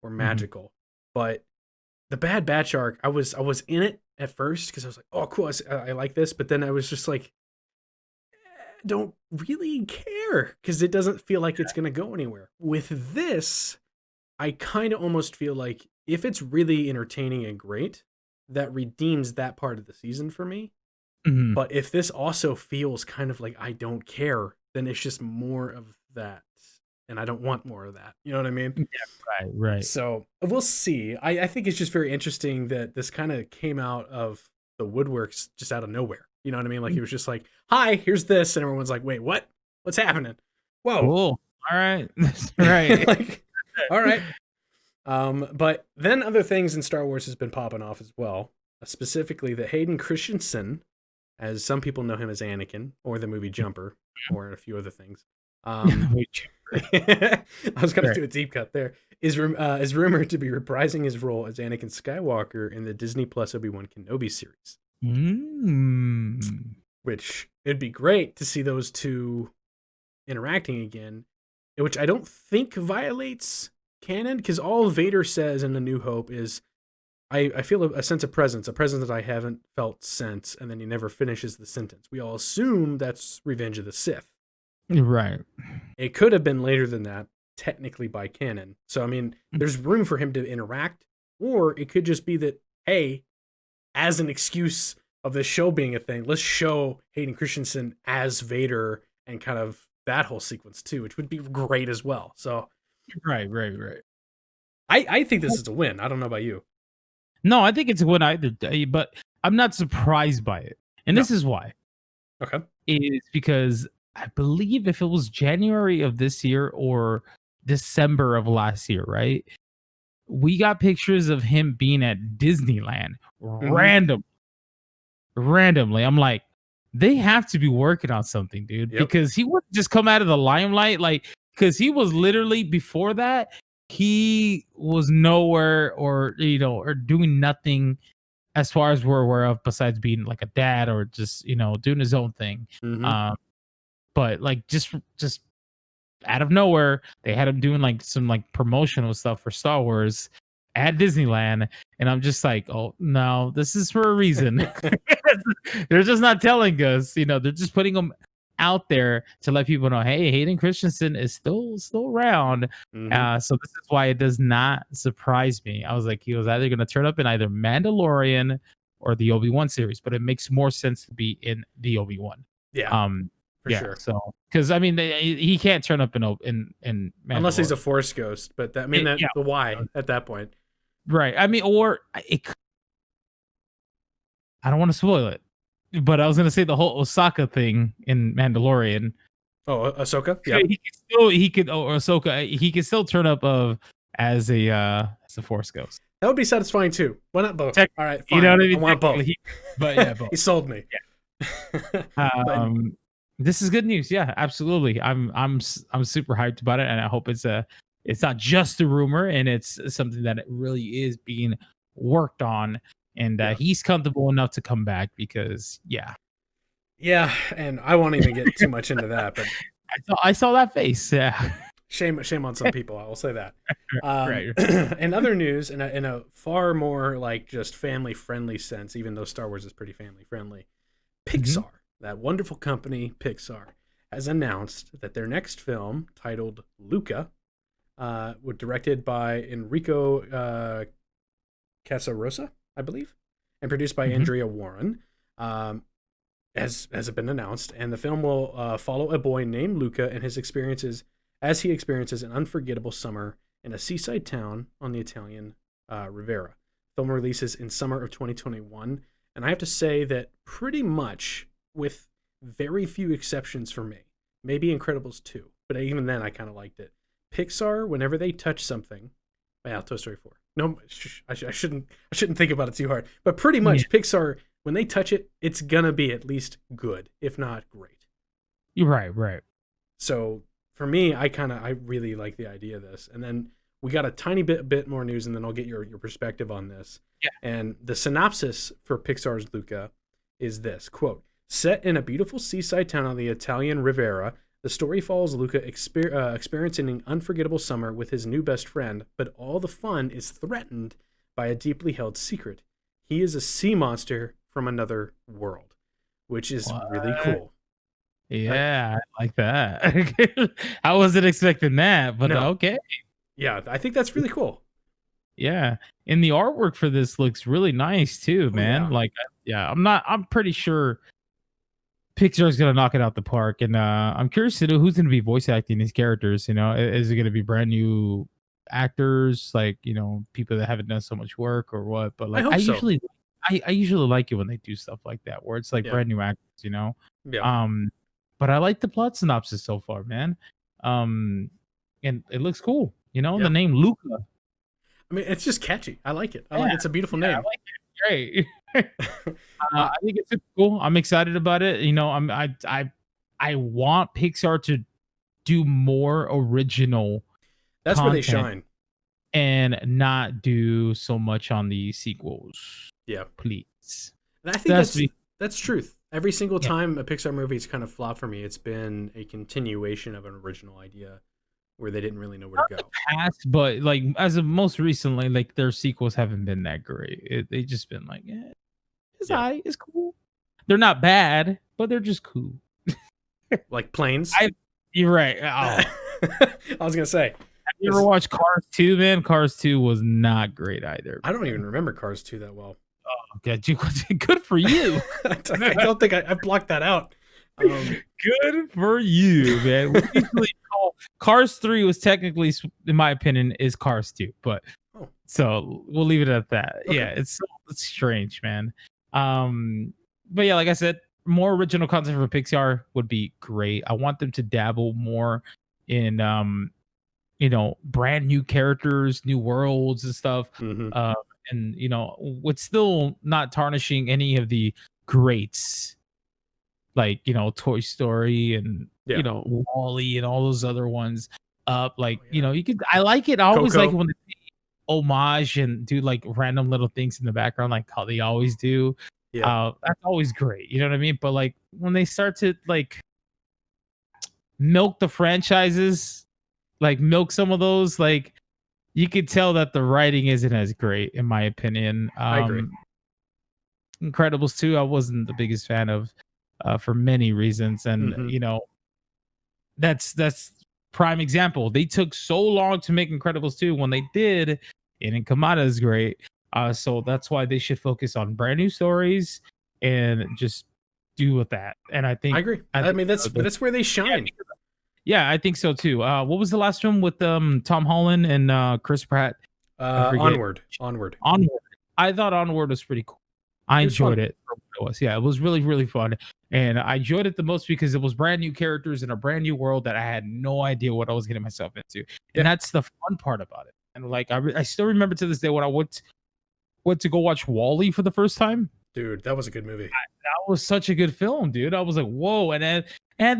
were magical. But the Bad Batch arc, I was in it at first because I was like, oh cool, I like this, but then I was just like, don't really care because it doesn't feel like it's gonna go anywhere. With this, I kind of almost feel like if it's really entertaining and great, that redeems that part of the season for me. But if this also feels kind of like I don't care, then it's just more of that. And I don't want more of that. You know what I mean?
Yeah, right.
So we'll see. I think it's just very interesting that this kind of came out of the woodworks just out of nowhere. You know what I mean? Like it was just like, hi, here's this. And everyone's like, wait, what? What's happening? Whoa.
Cool. All right. That's right.
Like, all right. But then other things in Star Wars has been popping off as well. Specifically that Hayden Christensen, as some people know him as Anakin, or the movie Jumper, or a few other things. I was going to do a deep cut there. Is rumored to be reprising his role as Anakin Skywalker in the Disney Plus Obi-Wan Kenobi series. Which it'd be great to see those two interacting again, which I don't think violates canon, because all Vader says in A New Hope is, I feel a sense of presence, a presence that I haven't felt since, and then he never finishes the sentence. We all assume that's Revenge of the Sith.
Right.
It could have been later than that, technically by canon. So, I mean, there's room for him to interact, or it could just be that, hey, as an excuse of this show being a thing, let's show Hayden Christensen as Vader and kind of that whole sequence too, which would be great as well. So,
right.
I think this is a win. I don't know about you.
No, I think it's a win either day, but I'm not surprised by it. And this is why.
Okay.
It's because I believe if it was January of this year or December of last year, right? We got pictures of him being at Disneyland randomly. I'm like, they have to be working on something, dude, because he wouldn't just come out of the limelight. Like, because he was literally before that, he was nowhere or doing nothing as far as we're aware of besides being like a dad or just, doing his own thing. But like just out of nowhere, they had him doing like some like promotional stuff for Star Wars at Disneyland. And I'm just like, oh no, this is for a reason. They're just not telling us, they're just putting them out there to let people know, hey, Hayden Christensen is still around. So this is why it does not surprise me. I was like, he was either going to turn up in either Mandalorian or the Obi-Wan series, but it makes more sense to be in the Obi-Wan.
For sure.
So because I mean, he can't turn up in
unless he's a Force ghost, but that the why at that point,
right? I mean, or I don't want to spoil it, but I was gonna say the whole Osaka thing in Mandalorian.
Oh, Ahsoka. Yeah,
he could Ahsoka. He could still turn up as a Force ghost.
That would be satisfying too. Why not both? All right, fine.
You know what I mean?
I want both.
But yeah, both.
He sold me.
Yeah. This is good news. Yeah, absolutely. I'm super hyped about it, and I hope it's not just a rumor, and it's something that it really is being worked on, and he's comfortable enough to come back because yeah,
and I won't even get too much into that, but
I saw that face. Yeah,
shame on some people. I will say that.
Right.
In other news, in a far more like just family friendly sense, even though Star Wars is pretty family friendly, Pixar. That wonderful company, Pixar, has announced that their next film, titled LUCA, was directed by Enrico Casarosa, I believe, and produced by Andrea Warren, has been announced. And the film will follow a boy named Luca and his experiences as he experiences an unforgettable summer in a seaside town on the Italian Riviera. The film releases in summer of 2021, and I have to say that pretty much, with very few exceptions for me, maybe Incredibles 2, but even then I kind of liked it. Pixar, whenever they touch something, Toy Story 4. No, I shouldn't think about it too hard. But pretty much Pixar, when they touch it, it's gonna be at least good, if not great.
You're right.
So for me, I really like the idea of this. And then we got a tiny bit more news, and then I'll get your perspective on this.
Yeah.
And the synopsis for Pixar's Luca is this, quote, Set in a beautiful seaside town on the Italian Riviera, the story follows Luca experiencing an unforgettable summer with his new best friend, but all the fun is threatened by a deeply held secret. He is a sea monster from another world, which is really cool.
Yeah, I like that. I wasn't expecting that, but okay.
Yeah, I think that's really cool.
Yeah, and the artwork for this looks really nice too, man. Like, I'm pretty sure Pixar's gonna knock it out the park, and I'm curious to know who's gonna be voice acting these characters. You know, is it gonna be brand new actors, like, you know, people that haven't done so much work or what? But like, I usually like it when they do stuff like that, where it's like brand new actors. You know, but I like the plot synopsis so far, man. And it looks cool. You know, the name LUCA.
I mean, it's just catchy. I like it. It's a beautiful name.
I like it. Great. I think it's super cool. I'm excited about it. You know, I want Pixar to do more original.
That's where they shine,
and not do so much on the sequels.
Yeah,
please.
And I think that's truth. Every single time a Pixar movie has kind of flopped for me, it's been a continuation of an original idea where they didn't really know where to go.
Past, but like as of most recently, like their sequels haven't been that great. They just been like, it's cool. They're not bad, but they're just cool.
Like Planes.
You're right. Oh.
I was gonna say.
Have you ever watched Cars 2, man? Cars 2 was not great either.
I don't even remember Cars 2 that well.
Oh, God, good for you.
I don't think I blocked that out.
Good for you, man. We usually call Cars 3 was technically, in my opinion, is Cars 2, but so we'll leave it at that. Okay. Yeah, it's strange, man. But yeah, like I said, more original content for Pixar would be great. I want them to dabble more in you know, brand new characters, new worlds and stuff. And you know, with still not tarnishing any of the greats, like, you know, Toy Story and you know, WALL-E and all those other ones. Like, you know, I like it. I always like it when they homage and do like random little things in the background, like how they always do. That's always great. You know what I mean? But like when they start to like milk the franchises, like milk some of those, like you could tell that the writing isn't as great, in my opinion.
I agree.
Incredibles 2, I wasn't the biggest fan of for many reasons, and you know, that's prime example. They took so long to make Incredibles 2. When they did, it didn't come out as great. So that's why they should focus on brand new stories and just do with that. And I think
I agree. I mean, that's where they shine.
Yeah, I think so too. What was the last one with Tom Holland and Chris Pratt?
Onward.
I thought Onward was pretty cool. I enjoyed it for what it was. Yeah, it was really, really fun. And I enjoyed it the most because it was brand new characters in a brand new world that I had no idea what I was getting myself into. And that's the fun part about it. And like, I still remember to this day when I went to go watch WALL-E for the first time.
Dude, that was a good movie.
That was such a good film, dude. I was like, whoa. And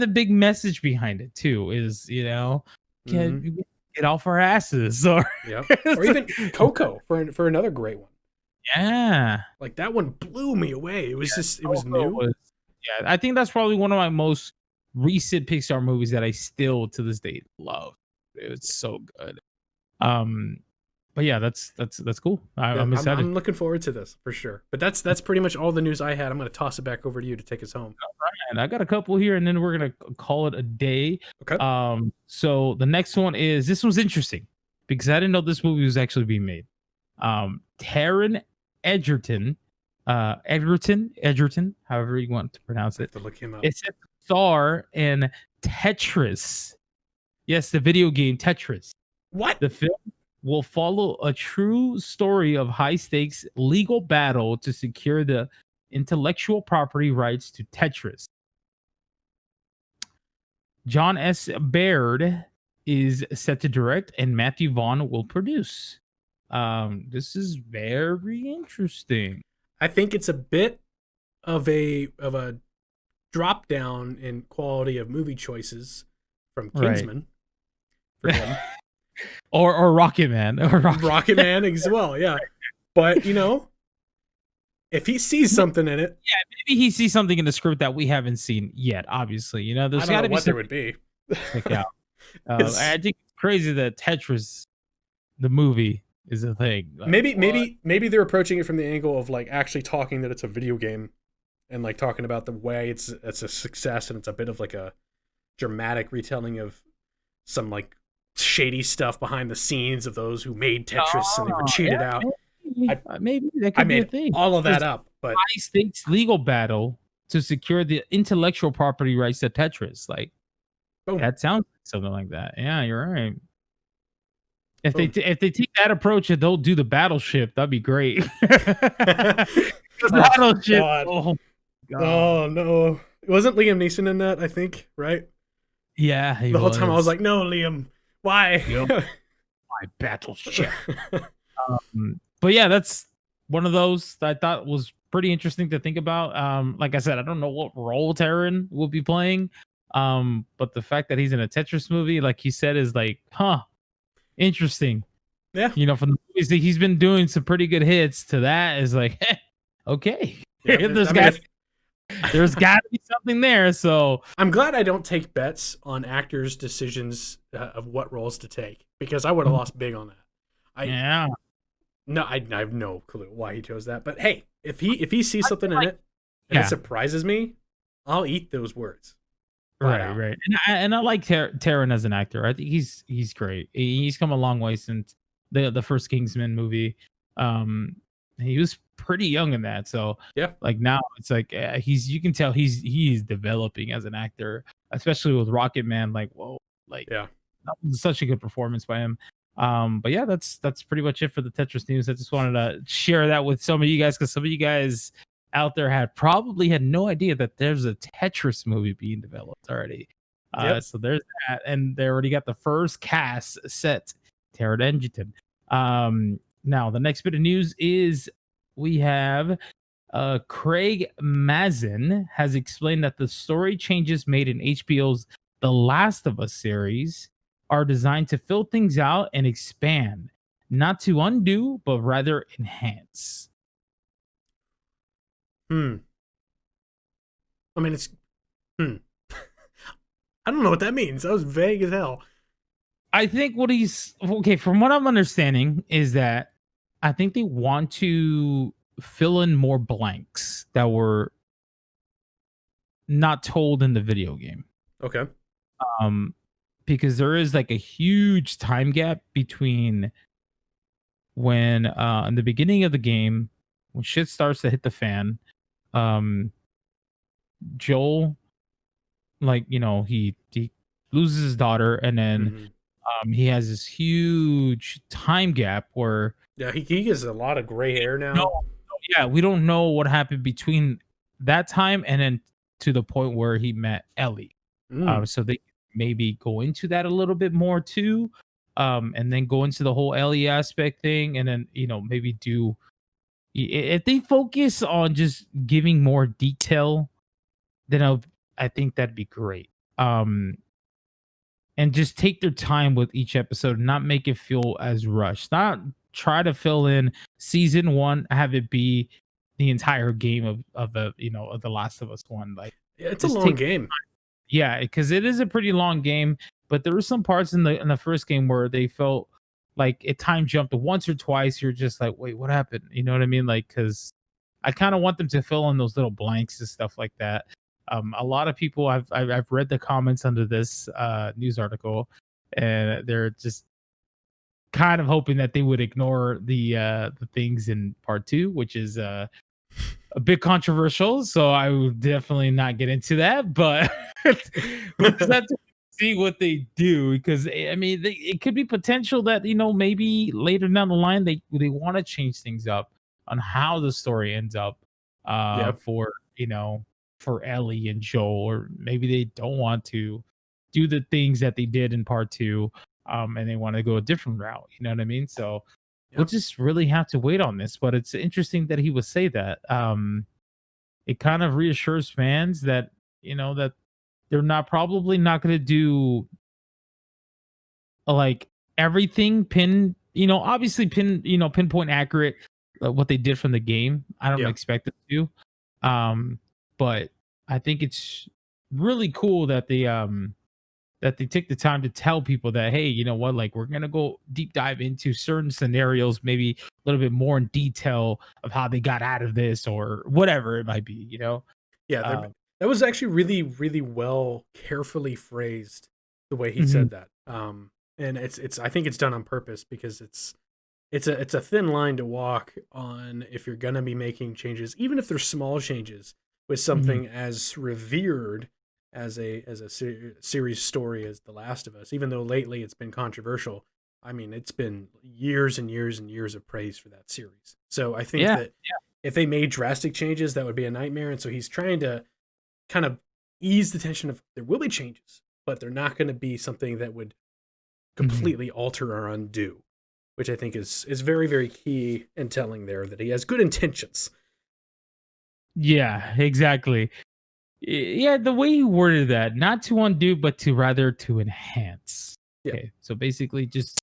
the big message behind it too is, you know, get off our asses. Or
even Coco for another great one.
Yeah.
Like that one blew me away. It was it was new.
I think that's probably one of my most recent Pixar movies that I still to this day love. It's so good. But yeah, that's cool. I'm excited.
I'm looking forward to this for sure. But that's pretty much all the news I had. I'm going to toss it back over to you to take us home.
All right, and I got a couple here, and then we're going to call it a day.
Okay.
So the next one is, this was interesting because I didn't know this movie was actually being made. Taron Egerton, however you want to pronounce it.
I have to look him up.
It's a star in TETRIS. Yes, the video game TETRIS.
What?
The film will follow a true story of high-stakes legal battle to secure the intellectual property rights to Tetris. John S. Baird is set to direct, and Matthew Vaughn will produce. This is very interesting.
I think it's a bit of a drop down in quality of movie choices from Kingsman.
Right. or Rocket Man.
Rocket Man as well, yeah. But, you know, if he sees something in it,
maybe he sees something in the script that we haven't seen yet. Obviously, you know,
I
there's
don't
got
know
to be
what there
something
would be.
to check out. I think it's crazy that Tetris, the movie, is a thing. Like,
maybe they're approaching it from the angle of like actually talking that it's a video game, and like talking about the way it's a success, and it's a bit of like a dramatic retelling of some like shady stuff behind the scenes of those who made Tetris and they were cheated out.
Maybe that could be a thing.
All of that up, but
high stakes legal battle to secure the intellectual property rights to Tetris. Like,
boom.
That sounds like something like that. Yeah, you're right. If they take that approach and they'll do the battleship, that'd be great. Battleship.
God. Oh God. Oh no. It wasn't Liam Neeson in that, I think, right?
Yeah,
the whole time I was like, no, Liam, why?
Yep. My battleship. But yeah, that's one of those that I thought was pretty interesting to think about. Like I said, I don't know what role Taron will be playing. But the fact that he's in a Tetris movie, like he said, is like, interesting.
Yeah.
You know, from the movies that he's been doing some pretty good hits to that is like, okay. Yeah, there's got to be something there. So
I'm glad I don't take bets on actors' decisions of what roles to take, because I would have lost big on that. No, I have no clue why he chose that. But hey, if he sees something in it and it surprises me, I'll eat those words.
Right. And I like Taron as an actor. I think he's great. He's come a long way since the first Kingsman movie. He was pretty young in that, so
yeah.
Like now, it's like you can tell he's developing as an actor, especially with Rocket Man. Like, whoa, like
yeah,
that was such a good performance by him. But yeah, that's pretty much it for the Tetris news. I just wanted to share that with some of you guys, because some of you guys out there probably had no idea that there's a Tetris movie being developed already. So there's that, and they already got the first cast set. Taron Egerton. Now the next bit of news is we have Craig Mazin has explained that the story changes made in HBO's The Last of Us series are designed to fill things out and expand, not to undo, but rather enhance.
I mean, it's I don't know what that means. That was vague as hell.
I think what he's okay, from what I'm understanding, is that I think they want to fill in more blanks that were not told in the video game.
Okay.
Because there is like a huge time gap between when in the beginning of the game, when shit starts to hit the fan, Joel, like, you know, he loses his daughter, and then he has this huge time gap where
he gets a lot of gray hair now.
We don't know what happened between that time and then to the point where he met Ellie. So they maybe go into that a little bit more too, and then go into the whole Ellie aspect thing, and then, you know, maybe do, if they focus on just giving more detail, then I think that'd be great. And just take their time with each episode, not make it feel as rushed. Not try to fill in season 1, have it be the entire game of the, you know, of The Last of Us 1. Like,
it's a long game.
Yeah, because it is a pretty long game, but there were some parts in the first game where they felt like it time jumped once or twice. You're just like, wait, what happened? You know what I mean? Like, because I kind of want them to fill in those little blanks and stuff like that. A lot of people, I've read the comments under this news article, and they're just kind of hoping that they would ignore the things in part 2, which is a bit controversial. So I would definitely not get into that, but let's see what they do, because I mean, it could be potential that, you know, maybe later down the line they want to change things up on how the story ends up for, you know, for Ellie and Joel, or maybe they don't want to do the things that they did in part 2, and they want to go a different route. You know what I mean? So we'll just really have to wait on this. But it's interesting that he would say that. It kind of reassures fans that, you know, that they're probably not going to do like everything obviously pinpoint accurate what they did from the game. I don't
Yeah.
expect it to. But I think it's really cool that they take the time to tell people that, hey, you know what, like we're gonna go deep dive into certain scenarios, maybe a little bit more in detail of how they got out of this or whatever it might be, you know.
Yeah,
Um,
that was actually really, really well, carefully phrased the way he
mhm,
said that. And it's I think it's done on purpose because it's a thin line to walk on if you're gonna be making changes, even if they're small changes, with
mhm,
something as revered as a series story as The Last of Us. Even though lately it's been controversial, I mean, it's been years and years and years of praise for that series. So I think
yeah,
that if they made drastic changes, that would be a nightmare. And so he's trying to kind of ease the tension of there will be changes, but they're not going to be something that would
mhm.
completely alter or undo, which I think is very, very key in telling there that he has good intentions.
Yeah, exactly. Yeah, the way you worded that, not to undo, but to rather to enhance.
Yeah.
Okay, so basically, just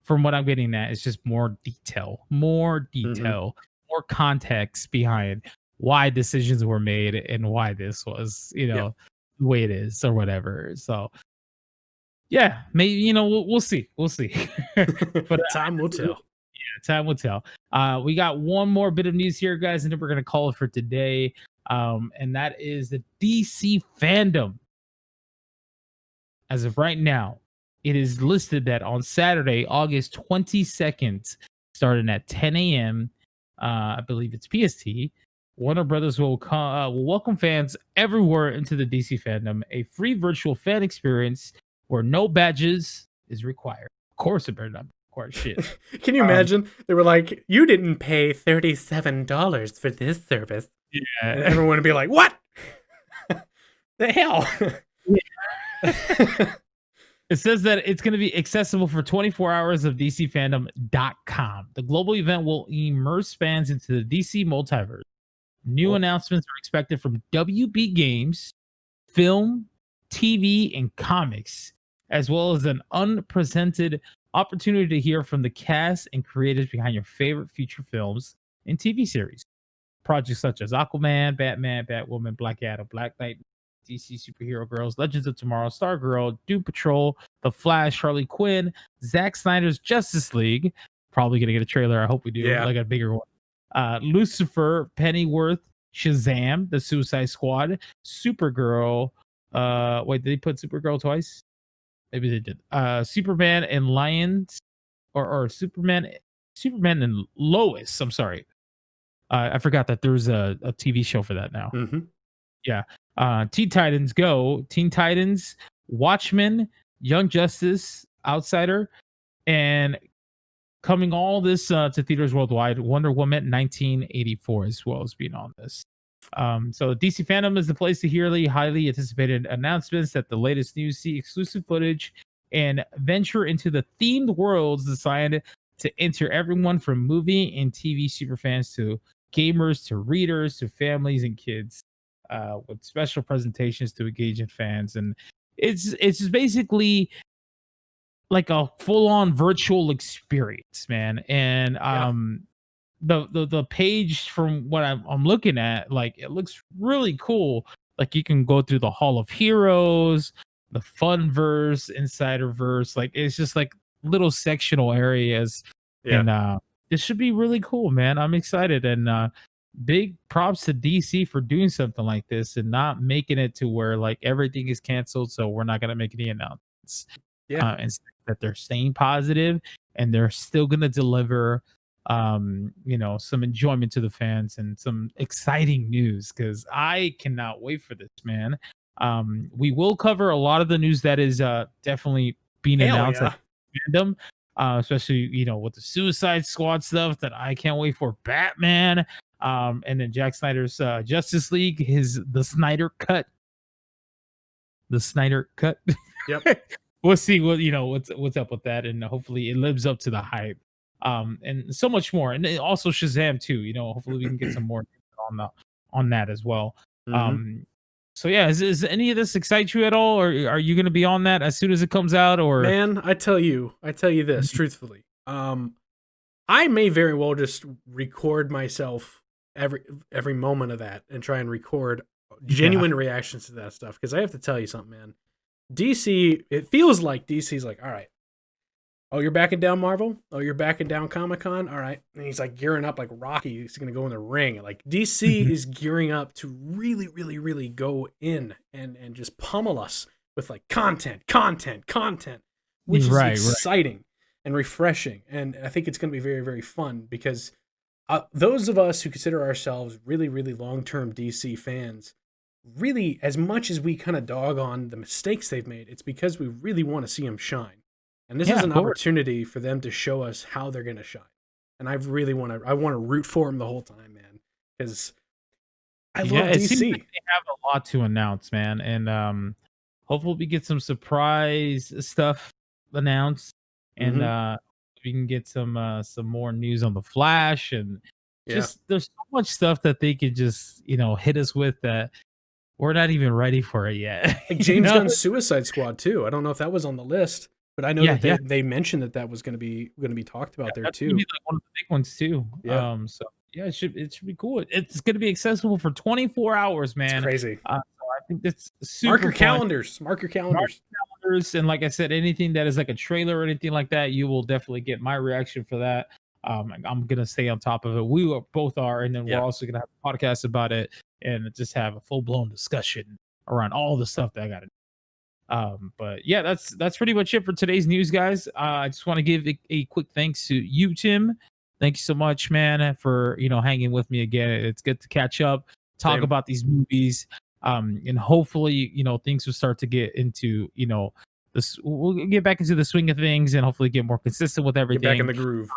from what I'm getting at, it's just more
Hmm.
detail, more context behind why decisions were made and why this was,
Yeah.
the way it is or whatever. So yeah, maybe we'll see, we'll see. But
Time will tell.
time will tell. We got one more bit of news here, guys, and then we're gonna call it for today. And that is the DC fandom. As of right now, it is listed that on Saturday, August 22nd, starting at 10 a.m., I believe it's PST, Warner Brothers will welcome fans everywhere into the DC fandom, a free virtual fan experience where no badges is required. Of course, it better not require shit.
Can you
Um,
imagine? They were like, "You didn't pay $37 for this service," and
yeah.
everyone would be like, "What the hell?"
It says that it's going to be accessible for 24 hours of DCFandom.com. The global event will immerse fans into the DC multiverse. New
Cool.
announcements are expected from WB Games, film, TV, and comics, as well as an unprecedented opportunity to hear from the cast and creators behind your favorite feature films and TV series. Projects such as Aquaman, Batman, Batwoman, Black Adam, Black Knight, DC Superhero Girls, Legends of Tomorrow, Stargirl, Doom Patrol, The Flash, Harley Quinn, Zack Snyder's Justice League. Probably gonna get a trailer. I hope we do,
Yeah.
like a bigger one. Lucifer, Pennyworth, Shazam, The Suicide Squad, Supergirl. Wait, did they put Supergirl twice? Maybe they did. Superman and Lions, or Superman and Lois. I'm sorry. I forgot that there's a TV show for that now.
Hmm.
Yeah. Teen Titans Go, Teen Titans, Watchmen, Young Justice, Outsider, and coming all this to theaters worldwide, Wonder Woman 1984 as well as being on this. So DC Fandom is the place to hear the highly anticipated announcements that the latest news, see exclusive footage, and venture into the themed worlds designed to enter everyone from movie and TV superfans to gamers to readers to families and kids, with special presentations to engage in fans. And it's just basically like a full-on virtual experience, man. And
Yeah.
the page from what I'm looking at, like it looks really cool. Like you can go through the Hall of Heroes, the Funverse, Insiderverse. Like it's just like little sectional areas,
Yeah.
and this should be really cool, man. I'm excited, and big props to DC for doing something like this and not making it to where like everything is canceled, so we're not gonna make any announcements.
Yeah.
And that they're staying positive and they're still gonna deliver some enjoyment to the fans and some exciting news, because I cannot wait for this, man. We will cover a lot of the news that is definitely being
Hell
announced at
yeah.
fandom, especially with the Suicide Squad stuff that I can't wait for. Batman, and then Jack Snyder's Justice League, the Snyder cut, the Snyder cut.
Yep.
We'll see what's up with that, and hopefully it lives up to the hype. And so much more, and then also Shazam too. Hopefully we can get some more on that as well.
Hmm.
Um, so yeah, is any of this excite you at all, or are you going to be on that as soon as it comes out? Or
Man, I tell you this truthfully. I may very well just record myself every moment of that and try and record genuine reactions to that stuff, because I have to tell you something, man. DC, it feels like DC's like, all right, oh, you're backing down Marvel? Oh, you're backing down Comic-Con? All right. And he's like gearing up like Rocky. He's going to go in the ring. Like DC is gearing up to really, really, really go in and just pummel us with like content, which is exciting and refreshing. And I think it's going to be very, very fun, because those of us who consider ourselves really, really long-term DC fans, really, as much as we kind of dog on the mistakes they've made, it's because we really want to see them shine. And this is an opportunity for them to show us how they're going to shine. And I really want to root for them the whole time, man, because I love DC. It seems like
they have a lot to announce, man. And hopefully we get some surprise stuff announced, and we can get some more news on the Flash, and just there's so much stuff that they could just, hit us with that we're not even ready for it yet.
Like James Gunn's Suicide Squad too. I don't know if that was on the list, but I know that they mentioned that was going to be talked about there too.
Be like one of the big ones too. Yeah. So yeah, it should be cool. It's going to be accessible for 24 hours, man.
It's crazy.
So I think that's super
Mark your
fun.
calendars. Mark your calendars.
And like I said, anything that is like a trailer or anything like that, you will definitely get my reaction for that. I'm gonna stay on top of it. We both are, and then we're also gonna have a podcast about it and just have a full-blown discussion around all the stuff that I got to do. But yeah, that's pretty much it for today's news, guys. I just want to give a quick thanks to you, Tim. Thank you so much, man, for hanging with me again. It's good to catch up, talk about these movies, and hopefully things will start to get into this. We'll get back into the swing of things, and hopefully get more consistent with everything.
Get back in the groove.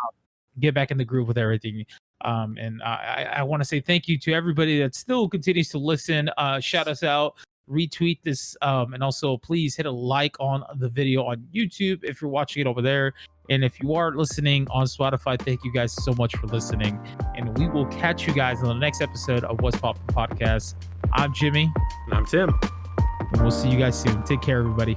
Get back in the groove with everything. And I want to say thank you to everybody that still continues to listen. Shout us out, retweet this, and also please hit a like on the video on YouTube if you're watching it over there. And if you are listening on Spotify, thank you guys so much for listening. And we will catch you guys on the next episode of What's Poppin Podcast. I'm Jimmy.
And I'm Tim.
And we'll see you guys soon. Take care, everybody.